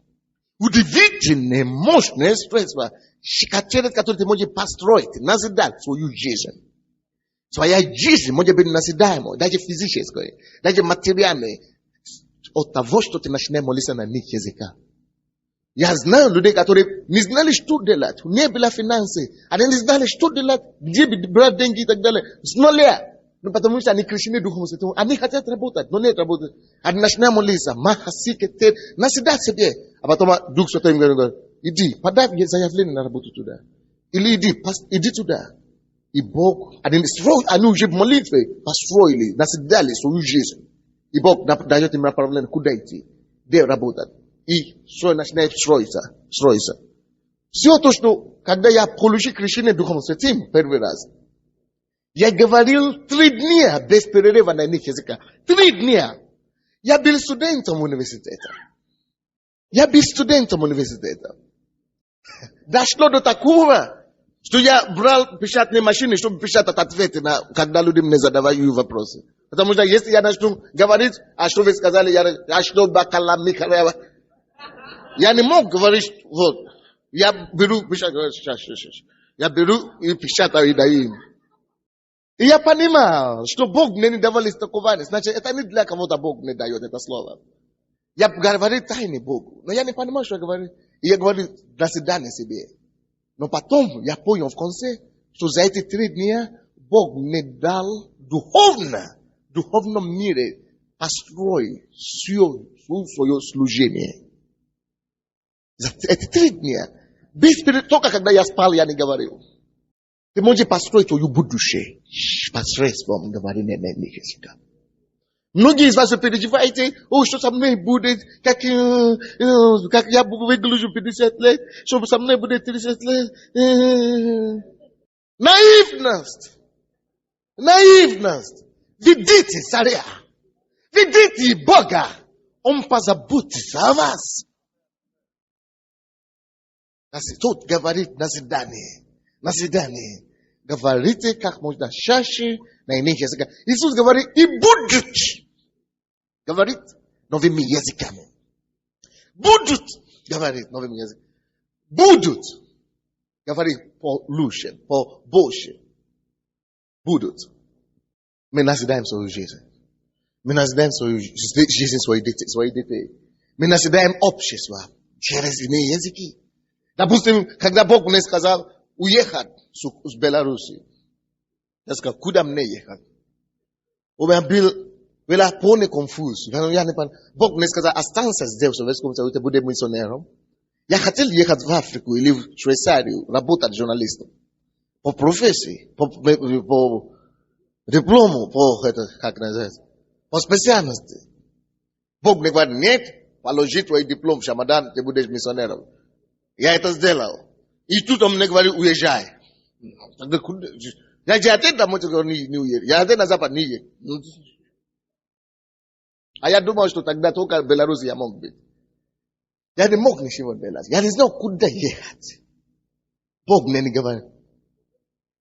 Удивительные, мощные средства, через которые ты можешь построить, назидать свою жизнь. Своя жизнь может быть назидаемой, даже физической, даже материальной, от того, что ты начинаешь молиться на них языка. Я знаю людей, которые не знали, что делать, не было финансы, они не знали, что делать, где брать деньги и так далее, с нуля. Ну, потому что они крещены Духом Святым, они хотят работать, но нет работы. Они начинают молиться, назидать себе. А потом Дух Святой им говорит, иди, подай заявление на работу туда. Или иди туда. И Бог, они уже в молитве построили, назидали свою жизнь. И Бог дает им направление, куда идти, где работать. И все начинает строиться. Все то, что, когда я получил крещение Духом Святым первый раз, я говорил 3 дня без перерыва на иных языках. 3 дня. Я был студентом университета. Дошло до такого, что я брал печатные машины, чтобы печатать ответы, когда люди мне задавали вопросы. Потому что если я начну говорить, а что вы сказали, я не мог говорить, вот. Я беру и печатаю и даю им. И я понимал, что Бог мне не давал истолкования. Значит, это не для кого-то Бог мне дает это слово. Я говорю тайны Богу. Но я не понимаю, что я говорю. И я говорю назидание себе. Но потом я понял в конце, что за эти 3 дня Бог мне дал духовном мире построить свое служение. За эти 3 дня. Только когда я спал, я не говорил. Ты можешь построить твое будущее посредством говорения на иных языках. Многие из вас переживаете, что со мной будет, как я выгляжу 50 лет, что со мной будет 30 лет. Наивность. Видите царя. Видите Бога. Он позаботится о вас. Тут говорит назидание. Говорите как можно чаще на иных языках. Иисус говорит, и будут. Говорит новыми языками. Будут. Говорит новыми языками. Будут. Говорит по-лучше, по-больше. Будут. Мы назидаем свою жизнь. Мы назидаем свою жизнь своих детей. Мы назидаем общество через иные языки. Допустим, когда Бог мне сказал уехать с Беларуси, я сказал, куда мне ехать? У меня была полная конфузия. Бог мне сказал, останься здесь, ты будешь миссионером. Я хотел ехать в Африку или в Швейцарию, работать журналистом. По профессии, по Диплому по, это, как называется, по специальности. Бог мне говорит, нет, положи твой диплом, Шамадан, ты будешь миссионером. Я это сделал. И тут он мне говорит, уезжай. Я отец домой, не уедет. Я отец на запад не едет. А я думал, что тогда только в Беларуси я мог быть. Я не мог ничего делать. Я не знал, куда ехать. Бог мне не говорит.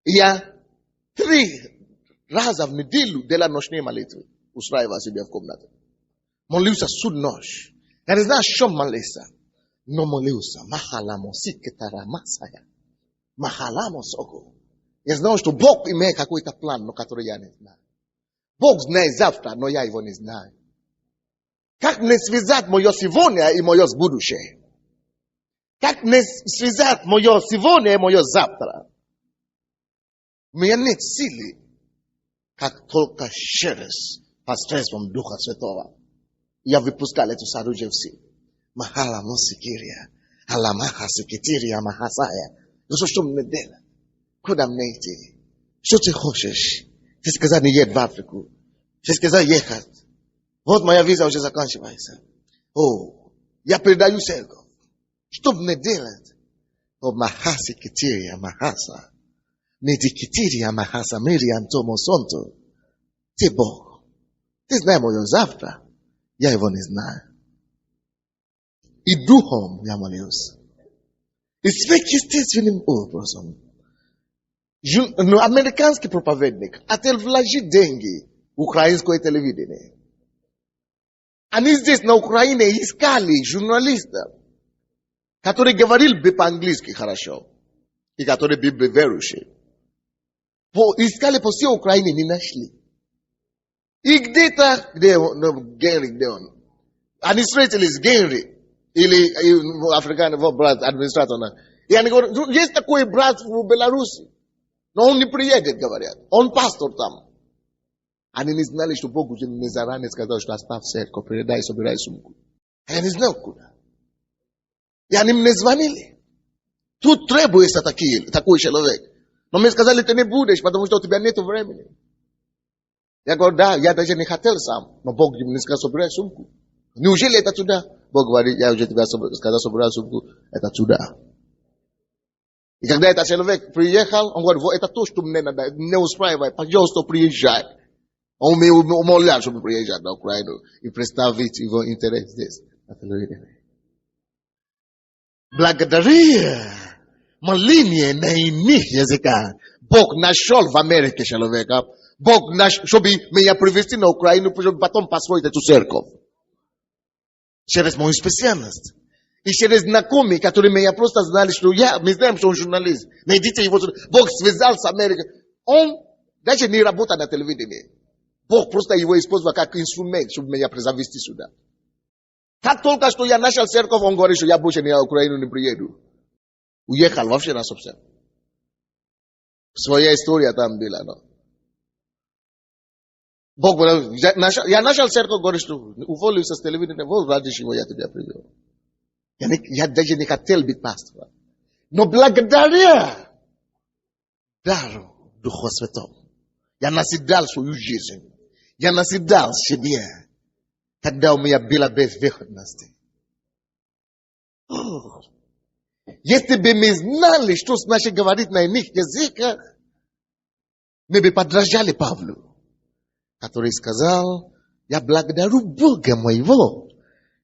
Я 3 раза в неделю делал ночные молитвы. Устраивал себя в комнате. Молился всю ночь. Я не знаю, что молился. Но молился. Махаламо сикетара масая. Махаламо соку. Я знал, что Бог имеет какой-то план, но который я не знаю. Бог знает завтра, но я его не знаю. Как мне связать мое сегодня и мое будущее? Как мне связать мое сегодня и мое завтра? У меня нет силы, как только через посредством Духа Святого. Я выпускал эту оружие в силу. Махала мусикирия, аламаха секитирия махасая. Ну что мне делать? Куда мне идти? Что ты хочешь? Ты сказал не едь в Африку. Ты сказал ехать. Вот моя виза уже заканчивается. О, я передаю церковь. Что мне делать? О, махаси китирия махаса. Медикитирия махаса мириам тому сонту. Ты Бог. Ты знаешь мое завтра. Я его не знаю. И духом я молюсь. И сверхъестественным образом. Американский проповедник хотел вложить деньги в украинское телевидение. Они здесь на Украине искали журналистов, которые говорили бы по-английски хорошо. И которые были бы верующие. Искали по всей Украине, не нашли. И где-то, Генри, где он? Они встретились с Генри. Или африканский брат администратора. И они говорят, есть такой брат в Беларуси. Но он не приедет, говорят. Он пастор там. Они не знали, что Бог уже не заранее сказал, что оставь церковь, передай, собирай сумку. А я не знал куда. И они мне звонили. Тут требуется такой человек. Но мне сказали, ты не будешь, потому что у тебя нет времени. Я говорю, да, я даже не хотел сам. Но Бог мне сказал, собирай сумку. Неужели это туда? Бог говорит, я уже тебе сказал, собирай сумку, это туда. И когда этот человек приехал, он говорит, вот это то, что мне надо, не устраивай, пожалуйста, приезжай. Он меня умолял, чтобы приезжать на Украину и представить его интерес здесь. Благодаря молитве на иных языках, Бог нашел в Америке человека, Бог нашел, чтобы меня привести на Украину, чтобы потом построить эту церковь. Через мою специальность. И через знакомые, которые меня просто знали, что мы знаем, что он журналист. Найдите его. Бог связал с Америкой. Он даже не работает на телевидении. Бог просто его использовал как инструмент, чтобы меня завести сюда. Как только что я начал церковь, он говорит, что я больше на Украину не приеду. Уехал вообще на совсем. Своя история там была. Но. Бог говорит, я начал церковь, говорит, что уволился с телевидения, вот ради чего я тебя привел. Я даже не хотел быть пастором. Но благодаря дару Духа Святого, я наседал свою жизнь. Я наседал себе, когда у меня была безвыходность. Если бы мы знали, что значит говорить на иных языках, мы бы подражали Павлу, который сказал, я благодарю Бога моего,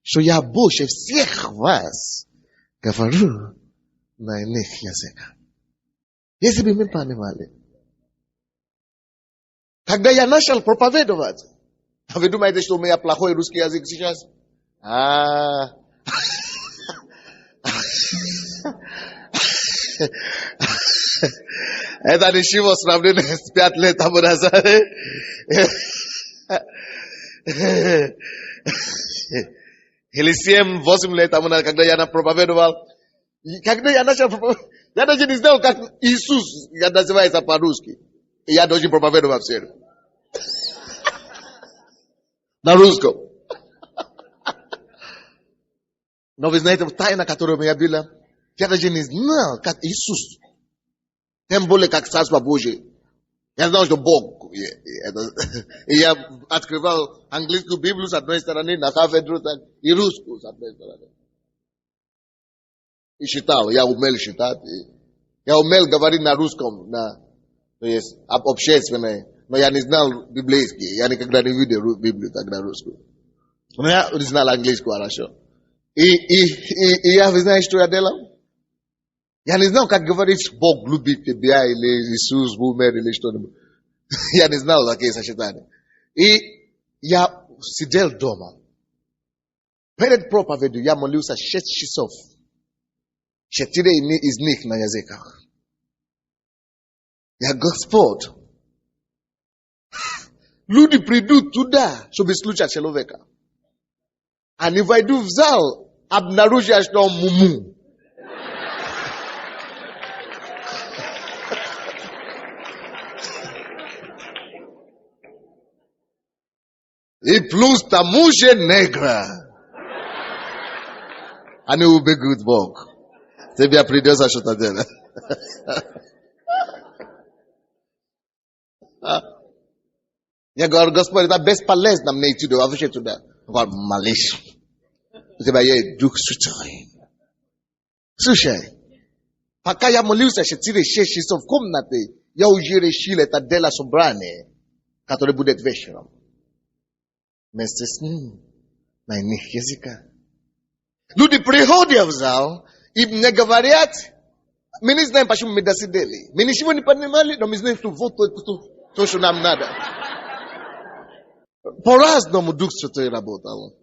что я больше всех вас говорю на иных языках. Если бы мы понимали. Когда я начал проповедовать, а вы думаете, что у меня плохой русский язык сейчас? Это ничего сравнения с 5 лет тому назад. Или 7-8 лет тому назад, когда я проповедовал. Когда я начал проповедовать, я даже не знал, как Иисус называется по-русски. И я должен проповедовать в церкви. На русском. Но вы знаете, тайна, которая у меня была, я даже не знал, как Иисус. Тем более, как Царство Божие. Я знал, что Бог. И я открывал английскую Библию с одной стороны, на кафедру, и русскую с одной стороны. И читал, я умел читать. Я умел говорить на русском, то есть общественное. Но я не знал библейский. Я никогда не видел Библию тогда русскую. Но я знал английскую хорошо. И я, вы знаете, что я делал? Я не знал, как говорить, Бог любит тебя, или Иисус умер, или что-нибудь. Я не знал такие сочетания. И я сидел дома. Перед проповедью я молился 6 часов. 4 из них на языках. Я, Господь, люди придут туда, чтобы слушать человека. Они войдут в зал, обнаружат, что он муму. И плюс тому же негра. Они убегут, Бог. Тебе придется что-то делать. Я говорю, Господь, это бесполезно мне идти туда. Я говорю, молись. У тебя есть Дух Святой. Слушай, пока я молился 4-6 часов в комнате, я уже решил это дело собрание, которое будет вечером. Вместе с ним, на иных языках. Люди приходят в зал и мне говорят, мы не знаем, почему мы досидели. Мы ничего не понимали, но мы знаем, что вот то, что нам надо. По-разному Дух Святой работал.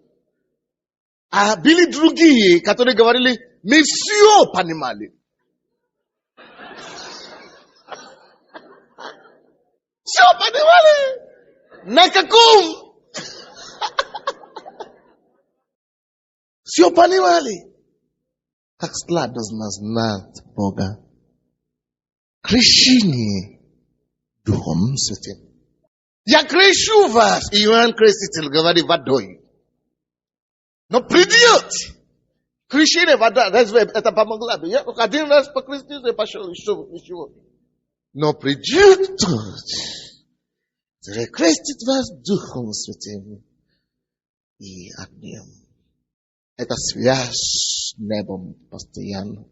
А были другие, которые говорили, мы все понимали. Все понимали. На каком? Все понимали. Как сладостно знать Бога. Крещение Духом Святым. Я крещу вас, Иоанн Креститель говорит водой. Но придет крещение вода, разве это помогло бы? Я один раз покрестился и пошел, еще. Но придет тот, который крестит вас Духом Святым и огнем. Это связь с небом постоянно.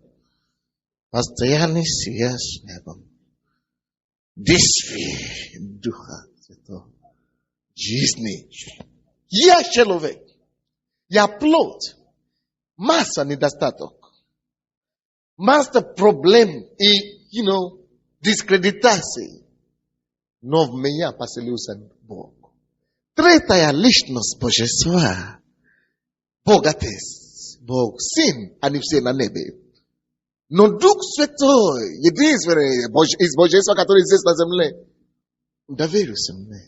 Постоянный связь с небом. Действие Духа Святого. Жизни. Я человек. Я плод. Масса недостаток. Масса проблем и, дискредитации. Но в меня поселился Бог. Третья личность Божества. Бог Отец, Бог Сын, они все на небе. Но Дух Святой, единственный из Божества, который здесь на земле, доверился мне.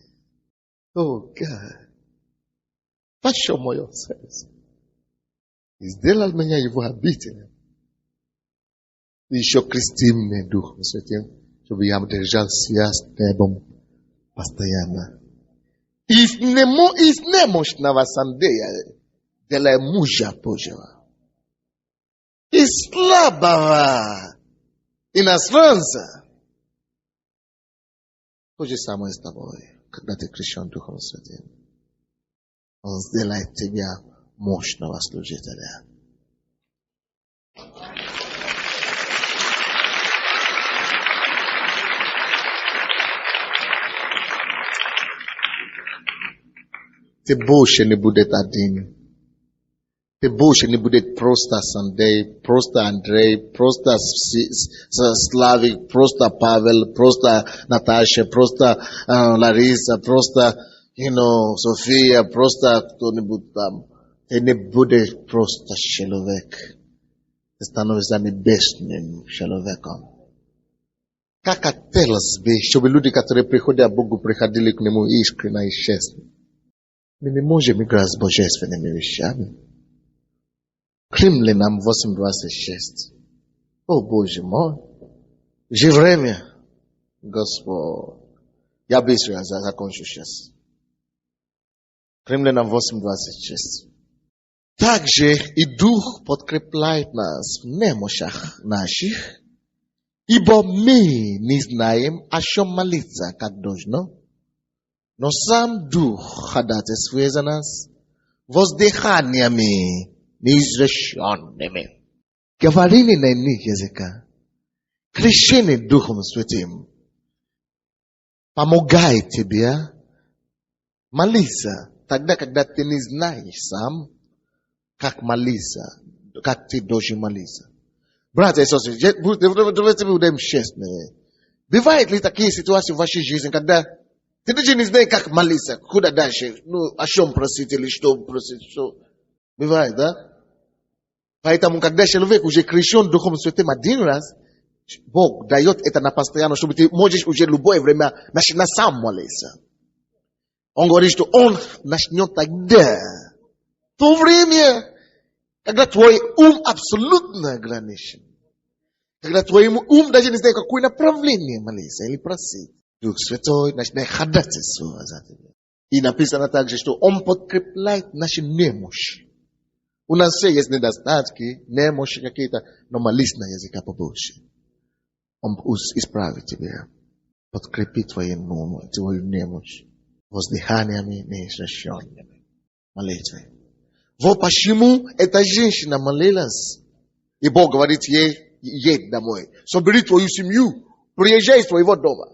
О, Гад, пошел мое сердце. И сделал меня его обителем. И еще крестил меня Духом Святым, чтобы я держал связь с небом постоянно. Из немощного Сандея делай мужа Божьего. Из слабого иностранца. То же самое с тобой, когда ты крещен Духом Святым. Он сделает тебя мощного служителя. Ты больше не будет один. Ты больше не будет просто Сандей, просто Андрей, просто Славик, просто Павел, просто Наташа, просто Лариса, просто, София, просто кто-нибудь там. Ты не будешь просто человек. Ты становишься небесным человеком. Как хотелось бы, чтобы люди, которые приходят к Богу, приходили к Нему искренне и честно. Мы не можем играть с божественными вещами. Римлянам 8:26. О, Боже мой. Же время, Господь. Я быстро закончу сейчас. Римлянам 8:26. Также и Дух подкрепляет нас в немощах наших, Ибо мы не знаем, о чем молиться, как должно. Но сам Дух ходатайствует за нас воздыханиями неизреченными. Говорили на иных языках. Крещение Духом Святым помогает тебе молиться тогда, когда ты не знаешь сам, как молиться, как ты должен молиться. Братья и сестры, давайте будем честны. Бывают ли такие ситуации в вашей жизни, когда ты даже не знаешь, как молиться, куда дальше, о чем просить или что просить, что. Бывает, да? Поэтому, когда человек уже крещен Духом Святым один раз, Бог дает это на постоянно, чтобы ты можешь уже любое время начинать сам молиться. Он говорит, что он начнет тогда. В то время, когда твой ум абсолютно ограничен. Когда твой ум даже не знает, какое направление молиться или просить. Дух Святой начинает ходатайствовать за тебя. И написано также, что он подкрепляет наши немощи. У нас все есть недостатки, немощи какие-то, но молись на языке побольше. Он исправит тебя, подкрепит твою немощь воздыханиями неизреченными. Молитвой. Вот почему эта женщина молилась. И Бог говорит ей, едь домой. Собери твою семью, приезжай из твоего дома.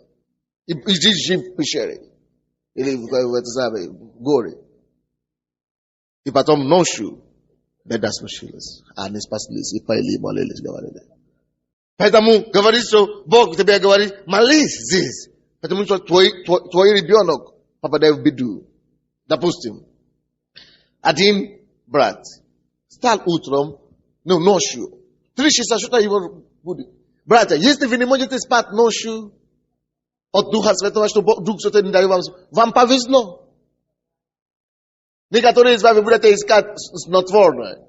И здесь жив в пещере. Или в горе. И потом ночью беда случилась. Они спаслись и поели, и молились, говорили. Поэтому говорит, что Бог тебе говорит, молись здесь. Потому что твой ребенок попадает в беду. Допустим, один брат встал утром, ночью. 3 часа что-то его будет. Братья, если вы не можете спать ночью от Духа Святого, что Дух Святой не дает вам повезло. Некоторые из вас будете искать снотворное.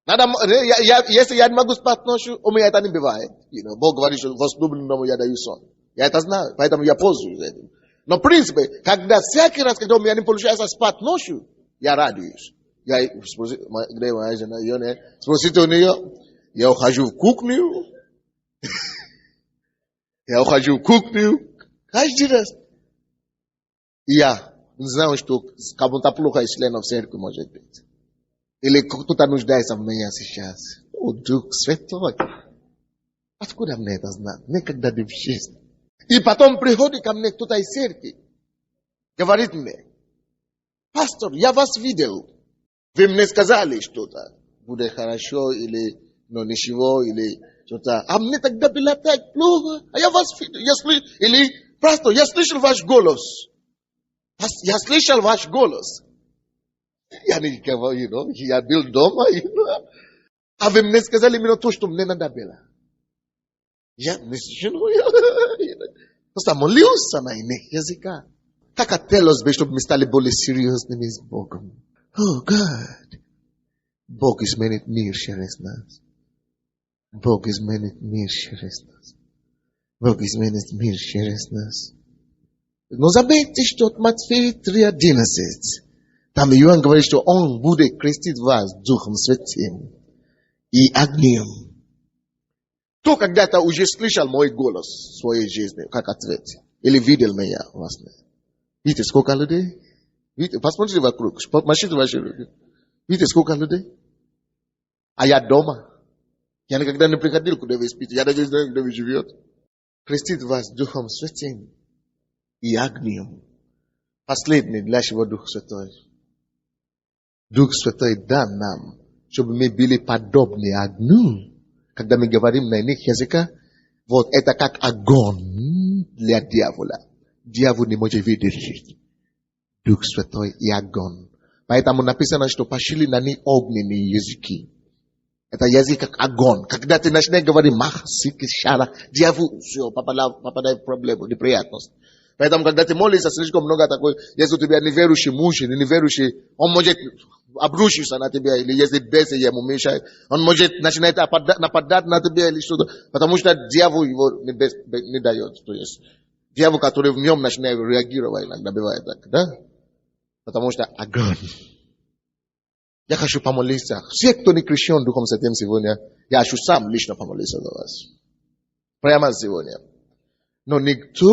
Если я не могу спать ночью, у меня это не бывает. Бог говорит, что возлюбленному я даю сон. Я это знаю, поэтому я пользуюсь этим. Но в принципе, всякий раз, когда у меня не получается спать ночью, я радуюсь. Где моя жена? Спросите у нее, я ухожу в кухню. Я ухожу в кухню каждый раз. И я не знаю, что кому-то плохо из членов церкви может быть. Или кто-то нуждается в меня сейчас. О, Дух Святой. Откуда мне это знать? Никогда не в жизни. И потом приходит ко мне кто-то из церкви. Говорит мне, пастор, я вас видел. Вы мне сказали что-то. Будет хорошо или ничего, или что-то. А мне тогда было так плохо. А я вас видел. Или, пастор, я слышал ваш голос. Я слышал ваш голос. Я не говорю, я был дома. А вы мне сказали именно то, что мне надо было. Я не знаю. Просто молился на иных языках. Как хотелось бы, чтобы мы стали более серьезными с Богом. О, Гад. Бог изменит мир через нас. Бог изменит мир через нас. Бог изменит мир через нас. Но заметьте, что от Матфея 3:11. Там Иоанн говорит, что он будет крестить вас Духом Святым и огнем. Кто когда-то уже слышал мой голос в своей жизни, как ответ? Или видел меня во сне? Видите, сколько людей? Видите, посмотрите вокруг, машите ваши руки. Видите, сколько людей? А я дома. Я никогда не приходил, куда вы спите. Я даже не знаю, где вы живете. Крестит вас Духом Святым и огнем. Последний для чего Дух Святой? Дух Святой дан нам, чтобы мы были подобны огню. Когда мы говорим на иных языках, вот это как огонь для дьявола. Дьявол не может видеть. Дух Святой и огонь. Поэтому написано, что пошли на них огненные языки. Это язык как огонь. Когда ты начинаешь говорить, дьявол, все, попадает в проблему, неприятность. Поэтому, когда ты молишься, слишком много такой, если у тебя неверующий муж или неверующий, он может обрушиться на тебя, или если бесы ему мешает, он может начинать нападать на тебя или что-то, потому что дьявол его не дает. То есть, дьявол, который в нем начинает реагировать, иногда бывает так, да? Потому что огонь. Я хочу помолиться. Все, кто не крещен Духом Святым сегодня, я хочу сам лично помолиться за вас. Прямо сегодня. Но никто...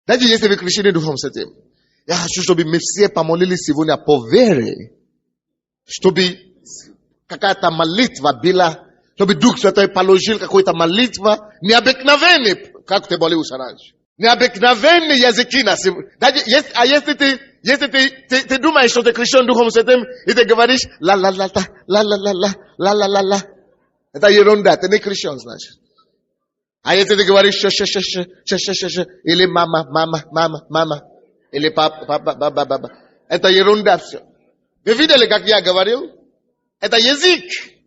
Даже если вы крещены Духом Святым, я хочу, чтобы мы все помолились сегодня по вере, чтобы какая-то молитва была, чтобы Дух Святой положил какую-то молитву необыкновенный, как ты молился раньше. Необыкновенные языки на сегодня. А если ты думаешь, что ты крещен Духом Святым, и ты говоришь ла-ла-ла-ла, ла-ла-ла-ла, ла-ла-ла-ла, это ерунда, ты не крещен, значит. А если ты говоришь ша-ша-ша, или мама, или папа, это ерунда все. Вы видели, как я говорил? Это язык.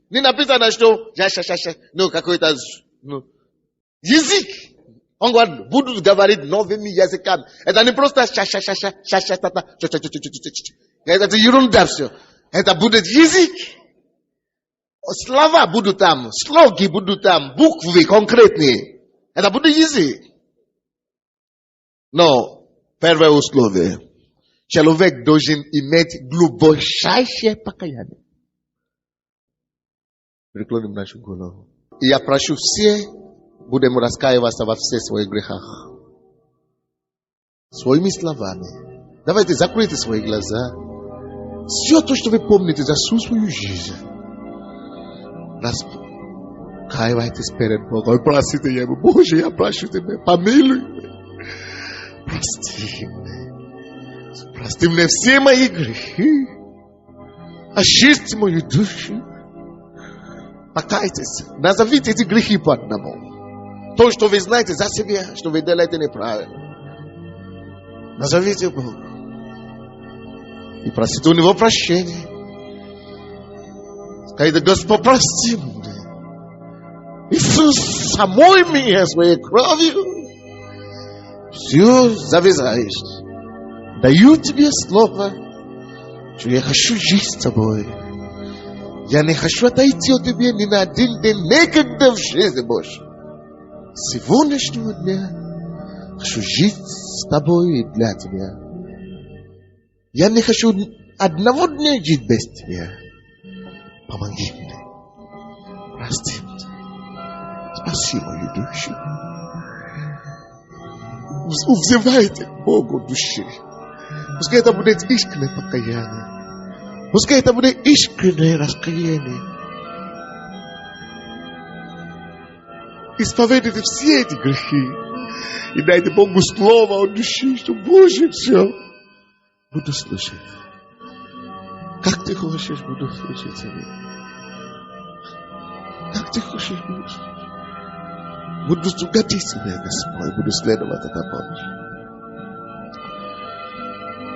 Не написано, что ша-ша-ша, ну какой-то, ну, язык. Он говорит, будут говорить новыми языками. Это не просто ша-ша-ша-ша, ша-ша-ша-ша, это ерунда все. Это будет язык. Слова будут там, слоги будут там, буквы конкретные. Это будет язык. Но первое условие. Человек должен иметь глубочайшее покаяние. Преклоним нашу голову. И я прошу все, будем раскаиваться во всех своих грехах. Своими словами. Давайте закройте свои глаза. Все то, что вы помните за всю свою жизнь. Раскаивайтесь перед Богом. Просите Его. Боже, я прошу Тебя, помилуй меня. Прости меня. Прости мне все мои грехи. Очисти мою душу. Покайтесь. Назовите эти грехи по одному. То, что вы знаете за себя, что вы делаете неправильно. Назовите Богу. И просите у Него прощения. Скажите, Господь, прости меня. Иисус, омой меня своей кровью. Все завязаешь. Даю тебе слово, что я хочу жить с тобой. Я не хочу отойти от тебя ни на один день, никогда в жизни больше. С сегодняшнего дня хочу жить с тобой и для тебя. Я не хочу одного дня жить без тебя. Помоги мне. Прости меня. Спаси мою душу. Взывайте к Богу души. Пускай это будет искреннее покаяние. Пускай это будет искреннее раскаяние. Исповедуйте все эти грехи. И дайте Богу слово от души, что Боже, все. Буду слушать. Как ты хочешь, буду слушать тебя. Как ты хочешь, буду слушать. Буду угодить тебе, Господь. Буду следовать этой помощи.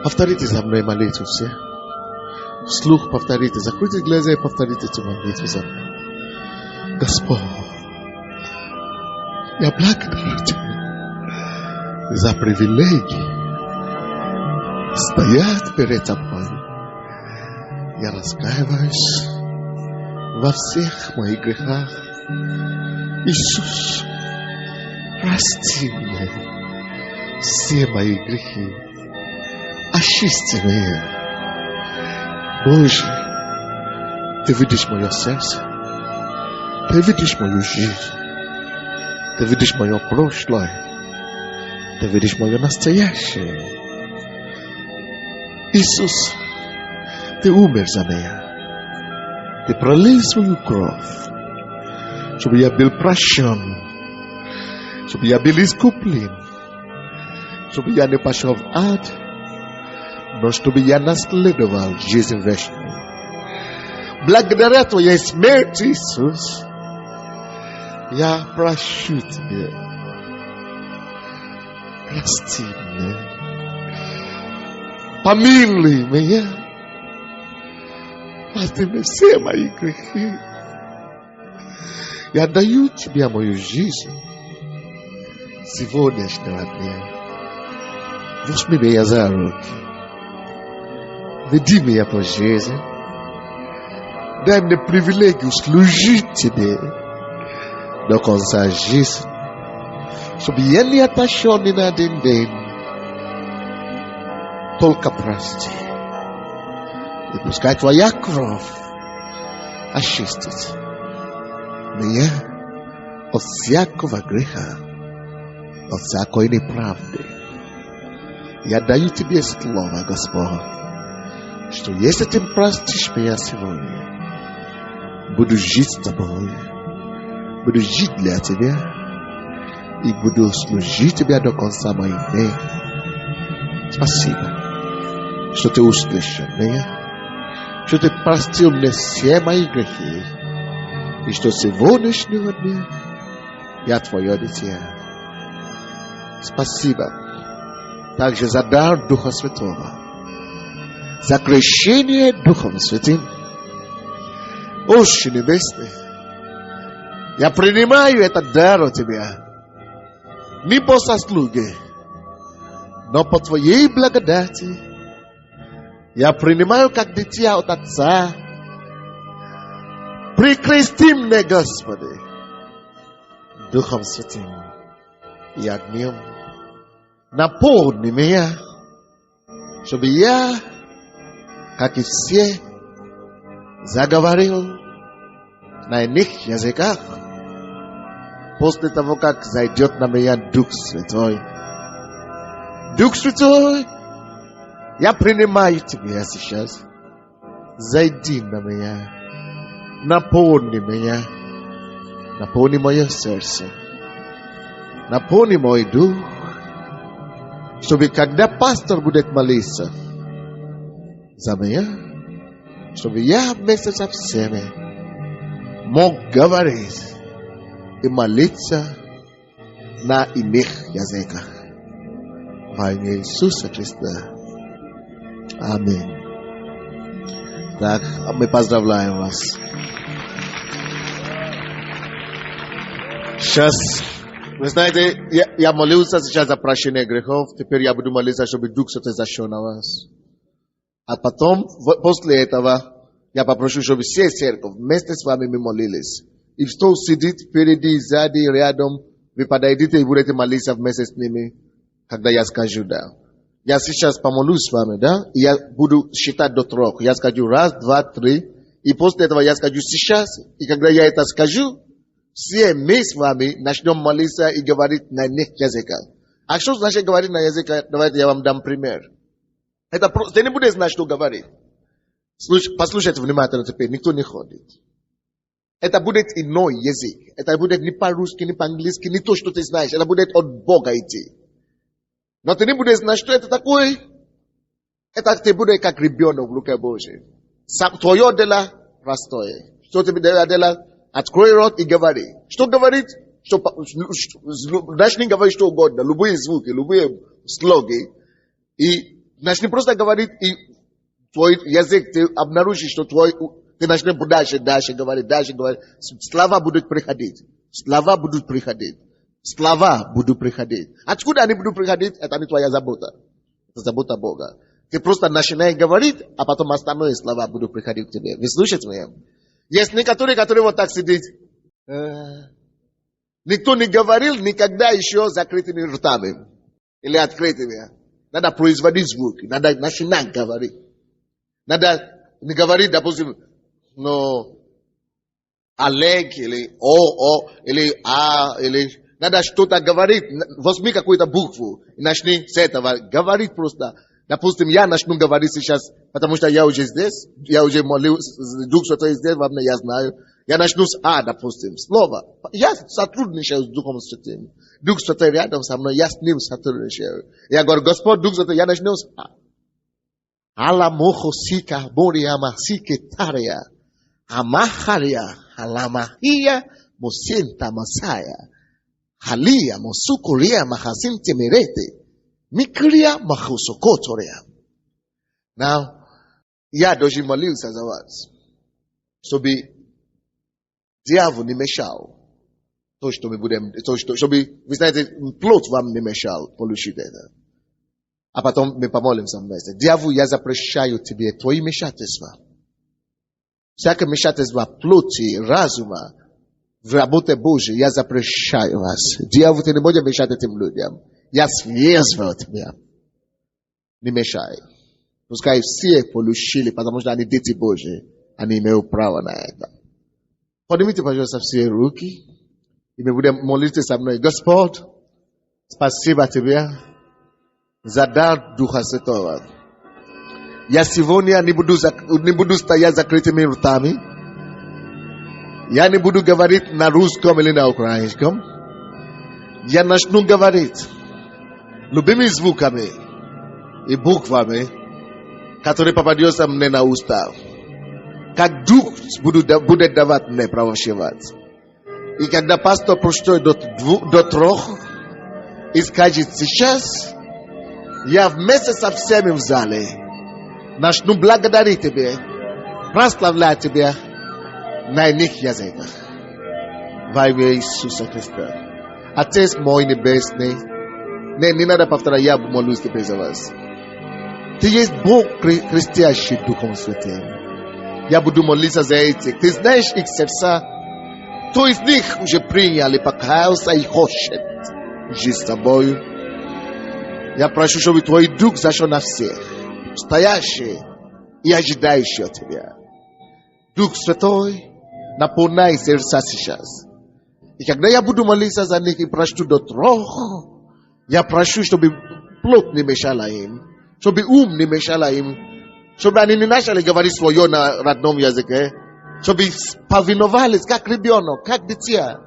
Повторите за мной молитву все. Вслух повторите. Закройте глаза и повторите эту молитву за мной. Господь, я благодарю Тебя за привилегию стоять перед Тобой. Я раскаиваюсь во всех моих грехах. Иисус, прости меня все мои грехи. Очисти меня. Боже, Ты видишь мое сердце. Ты видишь мою жизнь. Ты видишь мое прошлое. Ты видишь мое настоящее. Иисус, Ты умер за меня. Ты пролил свою кровь, чтобы я был прощен, чтобы я был искуплен, чтобы я не пошел в ад, но чтобы я наследовал жизнь вечную. Благодаря Твоей смерти, Иисус, я прощу Тебя. Прости меня. Помилуй меня. Прости мне все мои грехи. Я даю Тебе мою жизнь сегодняшнего дня. Возьми меня за руки. Веди меня по жизни. Дай мне привилегию служить Тебе до конца жизни. Чтобы я не отошел ни на один день. Только прости. И пускай Твоя кровь очистит меня от всякого греха, от всякой неправды. Я даю тебе слово, Господь, что если ты простишь меня сегодня, буду жить с тобой, буду жить для тебя и буду служить тебе до конца моих дней. Спасибо, что ты услышал меня, что ты простил мне все мои грехи, и что сегодняшнего дня я твое дитя. Спасибо также за дар Духа Святого, за крещение Духом Святым. Отче Небесный, я принимаю этот дар от Тебя не по заслуге, но по Твоей благодати. Я принимаю как дитя от Отца. Прикрести меня, Господи, Духом Святым и огнем. Наполни меня, чтобы я, как и все, заговорил на иных языках после того, как зайдет на меня Дух Святой. Дух Святой, я принимаю Тебя сейчас. Зайди на меня, наполни меня, наполни мое сердце, наполни мой дух, чтобы когда пастор будет молиться за меня, чтобы я вместе со всеми мог говорить и молиться на иных языках. Во имя Иисуса Христа. Аминь. Так, мы поздравляем вас. Сейчас, вы знаете, я молился сейчас за прощение грехов. Теперь я буду молиться, чтобы Дух Святой зашел на вас. А потом, после этого, я попрошу, чтобы все церковь вместе с вами мы молились. И кто сидит впереди, сзади, рядом, вы подойдите и будете молиться вместе с ними, когда я скажу, да. Я сейчас помолюсь с вами, да, и я буду считать до 3. Я скажу 1, 2, 3, и после этого я скажу сейчас, и когда я это скажу, все мы с вами начнем молиться и говорить на иных языках. А что значит говорить на языках? Давайте я вам дам пример. Это просто, ты не будешь знать, что говорить. Послушайте внимательно теперь, никто не ходит. Это будет иной язык. Это будет не по-русски, не по-английски, не то, что ты знаешь. Это будет от Бога идти. Но ты не будешь знать, что это такое. Это ты будешь как ребенок в руке Божьей. Твое дело простое. Что тебе дело? Открой рот и говори. Что говорить? Начни говорить что угодно. Любые звуки, любые слоги. И начни просто говорить. И твой язык, ты обнаружишь, что ты начнешь дальше говорить. Слова будут приходить. Слова будут приходить. Откуда они будут приходить? Это не твоя забота. Это забота Бога. Ты просто начинаешь говорить, а потом остальные слова будут приходить к тебе. Вы слушаете меня? Есть некоторые, которые вот так сидят. Никто не говорил никогда еще закрытыми ртами. Или открытыми. Надо производить звуки. Надо начинать говорить. Надо не говорить, допустим, Олег, или или или... Надо что-то говорить, возьми какую-то букву и начни с этого. Говорить просто. Допустим, я начну говорить сейчас, потому что я уже здесь, я уже молился, Дух Святой здесь, во мне я знаю. Я начну с А, допустим, слово. Я сотрудничаю с Духом Святым. Дух Святой рядом со мной, я с ним сотрудничаю. Я говорю, Господь, Дух Святой, я начну с А. Аламохо сика бориама сики тария. Амахария, аламахия, мусента масая. Halia mosukuria mahasim temerete. Mikria mahusokotoria. Now, я должен молиться за вас, чтобы дьявол не мешал. То, что мы будем, чтобы, вы знаете, плод вам не мешал получить это. А потом мы помолимся вместе. Дьявол, я запрещаю тебе твои вмешательства. Всякое вмешательство плоти, разума, в работе Божьей, я запрещаю вас. Дьявол, ты не можешь мешать этим людям. Я связываю тебя. Не мешай. Пускай все получили, потому что они дети Божьи. Они имеют право на это. Поднимите, пожалуйста, все руки. И мы будем молиться со мной. Господь, спасибо Тебе за дар Духа Святого. Я сегодня не буду стоять закрытыми ртами. Я не буду говорить на русском или на украинском. Я начну говорить любыми звуками и буквами, которые попадется мне на уста. Как Дух будет давать мне провозглашать. И когда пастор прочтет до 3 и скажет сейчас, я вместе со всеми в зале начну благодарить Тебе, прославлять Тебя на иных языках. Во имя Иисуса Христа. Отец мой небесный, не надо повторять, я молюсь теперь за вас. Ты есть Бог, крестящий Духом Святым. Я буду молиться за этих. Ты знаешь их сердца. Кто из них уже принял и покаялся и хочет жить с тобою. Я прошу, чтобы Твой Дух зашел на всех, стоящие и ожидающие от Тебя. Дух Святой, наполняй сердца сейчас. И когда я буду молиться за них и прошу до 3, я прошу, чтобы плоть не мешала им, чтобы ум не мешала им, чтобы они не начали говорить свое на родном языке, чтобы повиновались, как ребенок, как дитя.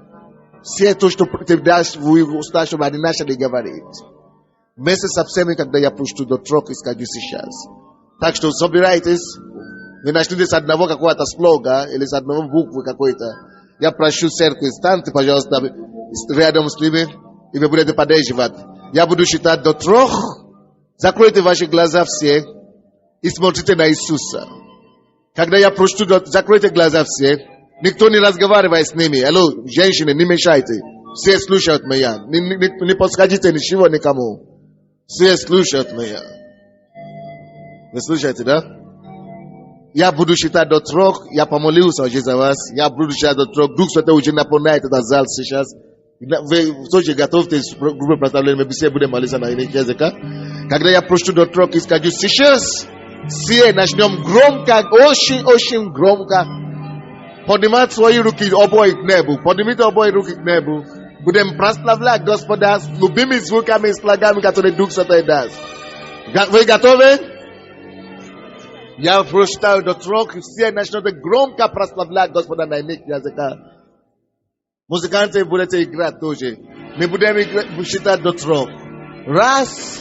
Все то, что ты дашь в их уста, чтобы они начали говорить. Вместе со всеми, когда я пущу до 3 и скажу сейчас. Так что собирайтесь. Вы начнете с одного какого-то слога или с одного буквы какой-то. Я прошу церковь, станьте, пожалуйста, рядом с ними, и вы будете поддерживать. Я буду считать до 3. Закройте ваши глаза все и смотрите на Иисуса. Когда я прочту, закройте глаза все. Никто не разговаривает с ними. Алло, женщины, не мешайте. Все слушают меня. Не подходите ничего никому. Все слушают меня. Вы слушаете, да? Я буду считать до 3. Я помолился уже за вас. Я буду считать до 3. Дух Святой уже наполняет этот зал сейчас. Вы тоже готовьтесь к группе прославления. Мы все будем молиться на иных языках. Когда я прочту до 3 и скажу сейчас, все начнем громко, очень громко поднимать свои руки обои к небу. Поднимите обои руки к небу. Будем прославлять Господа с любыми звуками и слогами, которые Дух Святой даст. Вы готовы? Я прочитаю до 3, и все начнут громко прославлять Господа на иных языках. Музыканты будете играть тоже. Мы будем считать до 3. Раз.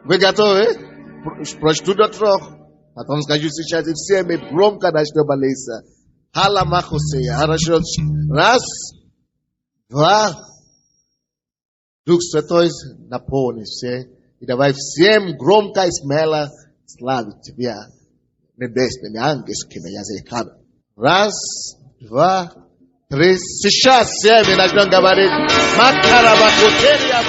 Вы готовы? Прочту до 3. Потом скажу сейчас, и все мы громко начнем молиться. Халамахусея. Хорошо. Раз. 2. Дух Святой наполни все. И давай всем громко и смело славить Тебя небесными ангельскими языками. Раз, 2, 3. Сейчас все мы начнем говорить. Макарабахутерия.